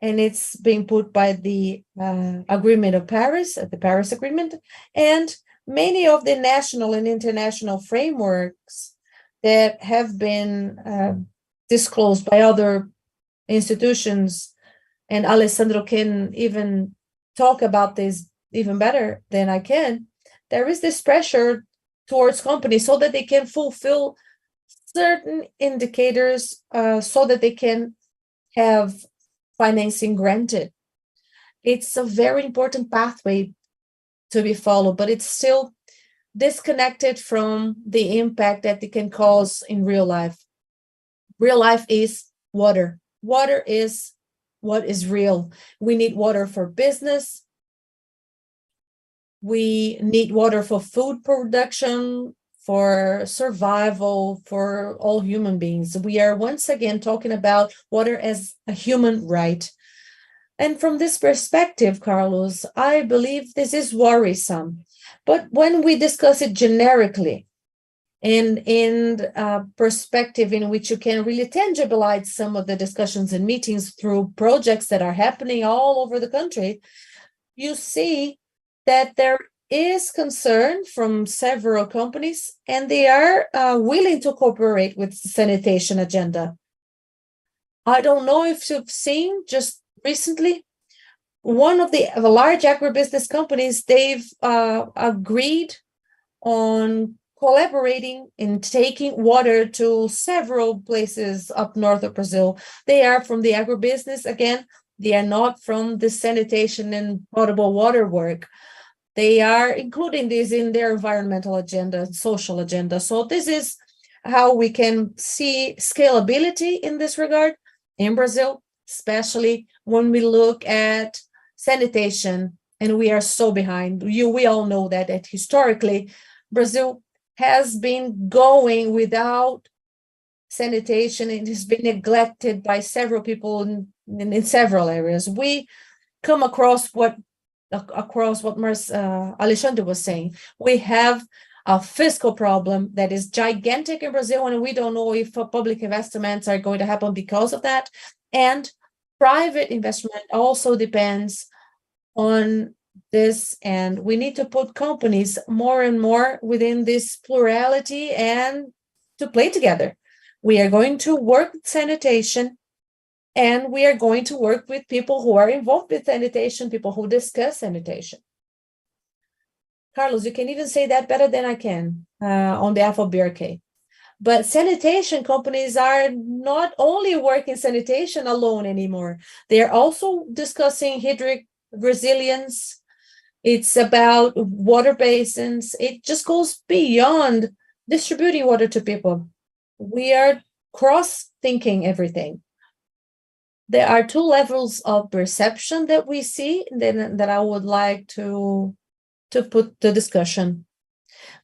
and it's being put by the Agreement of Paris, the Paris Agreement, and many of the national and international frameworks that have been disclosed by other institutions, and Alessandro can even talk about this even better than I can. There is this pressure towards companies so that they can fulfill certain indicators so that they can have financing granted. It's a very important pathway to be followed, but it's still disconnected from the impact that it can cause in real life. Real life is water. Water is what is real. We need water for business. We need water for food production, for survival, for all human beings. We are once again talking about water as a human right. And from this perspective, Carlos, I believe this is worrisome. But when we discuss it generically, and in a perspective in which you can really tangibilize some of the discussions and meetings through projects that are happening all over the country, you see that there is concern from several companies, and they are willing to cooperate with the sanitation agenda. I don't know if you've seen just recently, one of the large agribusiness companies, they've agreed on collaborating in taking water to several places up north of Brazil. They are from the agribusiness. Again, they are not from the sanitation and potable water work. They are including this in their environmental agenda, social agenda. So this is how we can see scalability in this regard in Brazil, especially when we look at sanitation, and we are so behind. We all know that historically, Brazil has been going without sanitation. It has been neglected by several people in several areas. We come across what Alexandre was saying. We have a fiscal problem that is gigantic in Brazil, and we don't know if public investments are going to happen because of that. And private investment also depends on this, and we need to put companies more and more within this plurality and to play together. We are going to work with sanitation, and we are going to work with people who are involved with sanitation, people who discuss sanitation. Carlos, you can even say that better than I can on behalf of BRK. But sanitation companies are not only working sanitation alone anymore. They're also discussing hydric resilience. It's about water basins. It just goes beyond distributing water to people. We are cross-thinking everything. There are two levels of perception that we see that I would like to put the discussion.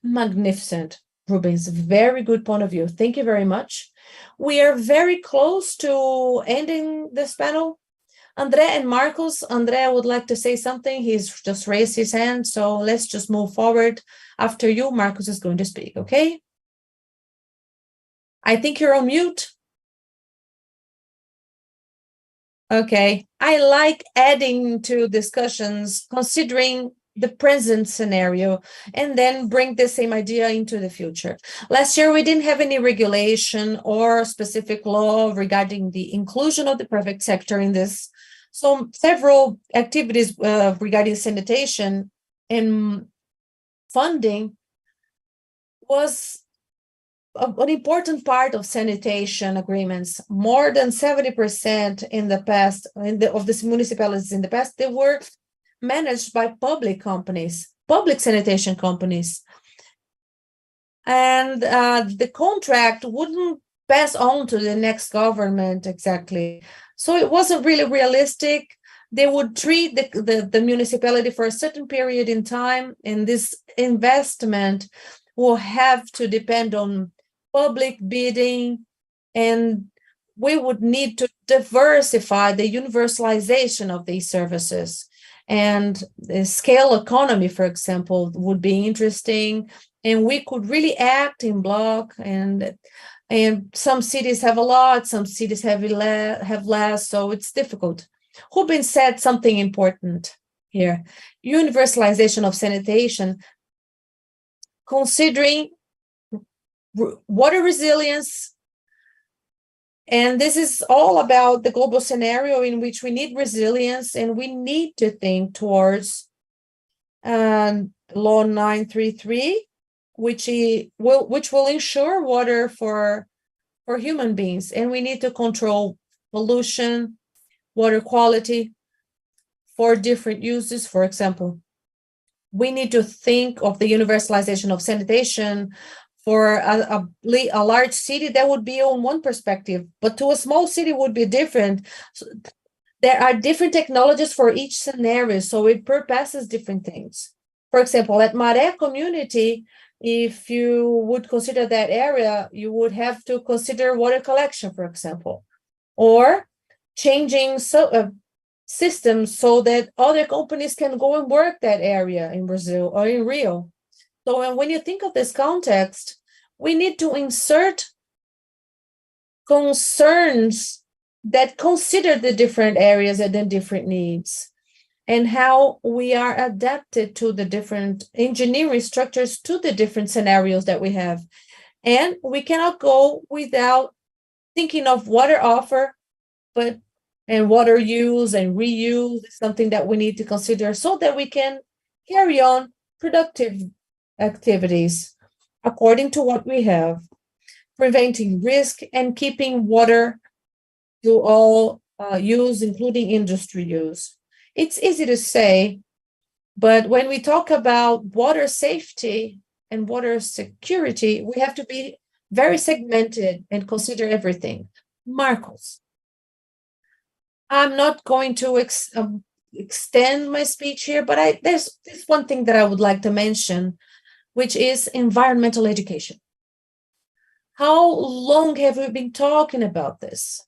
Magnificent, Rubens. Very good point of view. Thank you very much. We are very close to ending this panel. Andre and Marcos. Andre would like to say something. He's just raised his hand, so let's just move forward. After you, Marcos is going to speak, okay? I think you're on mute. Okay. I like adding to discussions, considering the present scenario, and then bring the same idea into the future. Last year, we didn't have any regulation or specific law regarding the inclusion of the private sector in this. So several activities regarding sanitation and funding was an important part of sanitation agreements. More than 70% in the past, of the municipalities in the past, they were managed by public companies, public sanitation companies. And the contract wouldn't pass on to the next government exactly. So it wasn't really realistic. They would treat the municipality for a certain period in time, and this investment will have to depend on public bidding, and we would need to diversify the universalization of these services. And the scale economy, for example, would be interesting, and we could really act in block. And some cities have a lot, some cities have less, so it's difficult. Ruben said something important here: universalization of sanitation, considering water resilience. And this is all about the global scenario in which we need resilience, and we need to think towards Law 933, which will ensure water for for human beings, and we need to control pollution, water quality for different uses. For example, we need to think of the universalization of sanitation for a large city. That would be on one perspective, but to a small city would be different. So there are different technologies for each scenario, so it purposes different things. For example, at Maré community, if you would consider that area, you would have to consider water collection, for example, or changing systems so that other companies can go and work that area in Brazil or in Rio. So when you think of this context, we need to insert concerns that consider the different areas and the different needs, and how we are adapted to the different engineering structures to the different scenarios that we have. And we cannot go without thinking of water offer, and water use and reuse is something that we need to consider so that we can carry on productive activities according to what we have, preventing risk and keeping water to all use, including industry use. It's easy to say, but when we talk about water safety and water security, we have to be very segmented and consider everything. Marcos, I'm not going to extend my speech here, but there's one thing that I would like to mention, which is environmental education. How long have we been talking about this?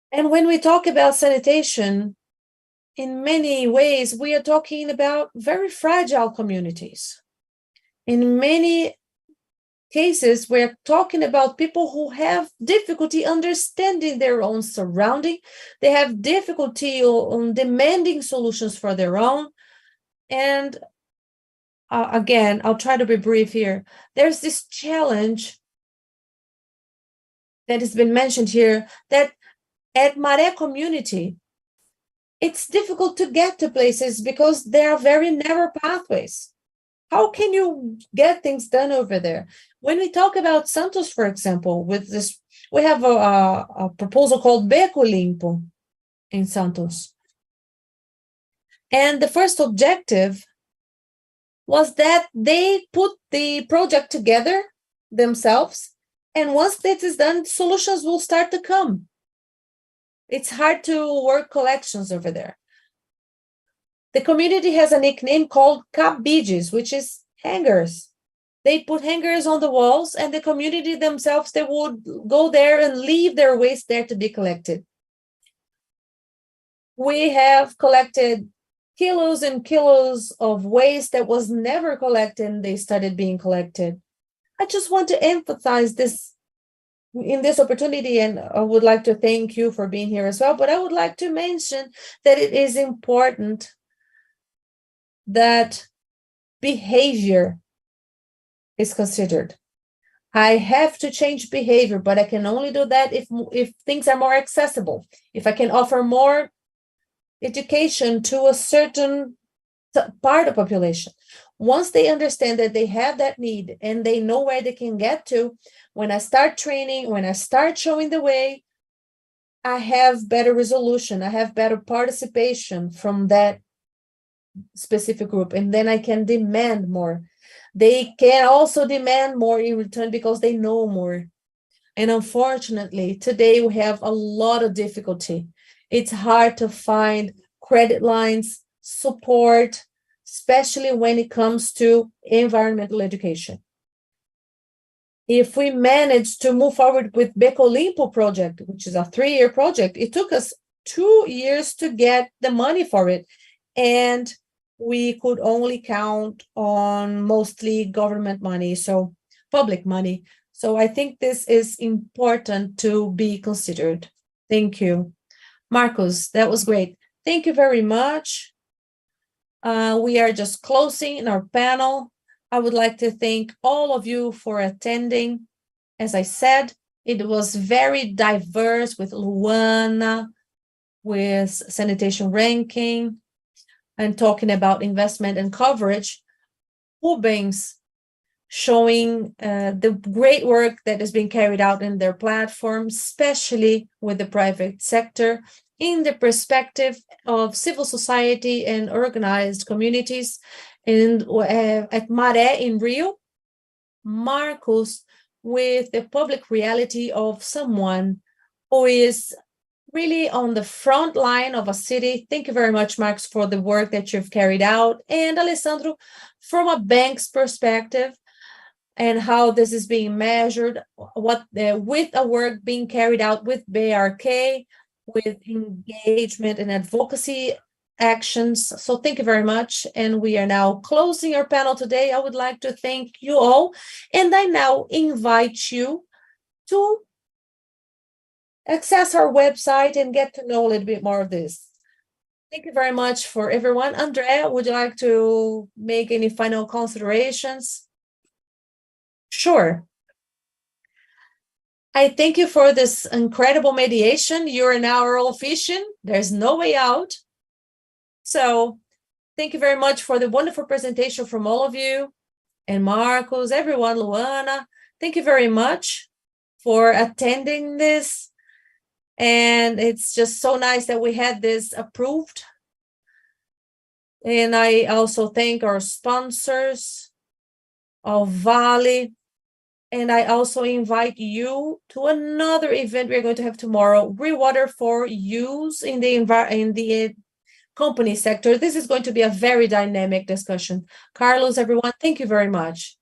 And when we talk about sanitation, in many ways, we are talking about very fragile communities. In many cases, we're talking about people who have difficulty understanding their own surrounding. They have difficulty on demanding solutions for their own. And again, I'll try to be brief here. There's this challenge that has been mentioned here, that at Maré community, it's difficult to get to places because there are very narrow pathways. How can you get things done over there? When we talk about Santos, for example, with this, we have a proposal called Beco Limpo in Santos. And the first objective was that they put the project together themselves, and once this is done, solutions will start to come. It's hard to work collections over there. The community has a nickname called cabides, which is hangers. They put hangers on the walls, and the community themselves, they would go there and leave their waste there to be collected. We have collected kilos and kilos of waste that was never collected, and they started being collected. I just want to emphasize this in this opportunity, and I would like to thank you for being here as well, but I would like to mention that it is important that behavior is considered. I have to change behavior, but I can only do that if things are more accessible, if I can offer more education to a certain part of the population. Once they understand that they have that need and they know where they can get to, when I start training, when I start showing the way, I have better resolution, I have better participation from that specific group, and then I can demand more. They can also demand more in return because they know more. And unfortunately, today we have a lot of difficulty. It's hard to find credit lines, support, especially when it comes to environmental education. If we manage to move forward with Beco Limpo project, which is a 3-year project, it took us 2 years to get the money for it. And we could only count on mostly government money, so public money. So I think this is important to be considered. Thank you. Marcos, that was great. Thank you very much. We are just closing our panel. I would like to thank all of you for attending. As I said, it was very diverse with Luana, with sanitation ranking, and talking about investment and coverage. Rubens showing the great work that is being carried out in their platform, especially with the private sector, in the perspective of civil society and organized communities. And at Maré in Rio, Marcos, with the public reality of someone who is really on the front line of a city. Thank you very much, Marcos, for the work that you've carried out. And Alessandro, from a bank's perspective, and how this is being measured, what with a work being carried out with BRK, with engagement and advocacy actions. So thank you very much. And we are now closing our panel today. I would like to thank you all. And I now invite you to access our website and get to know a little bit more of this. Thank you very much for everyone. Andrea, would you like to make any final considerations? Sure. I thank you for this incredible mediation. You're now our official. There's no way out. So thank you very much for the wonderful presentation from all of you. And Marcos, everyone, Luana, thank you very much for attending this. And it's just so nice that we had this approved. And I also thank our sponsors of Vale. And I also invite you to another event we're going to have tomorrow, Rainwater for Use in the company sector. This is going to be a very dynamic discussion. Carlos, everyone, thank you very much.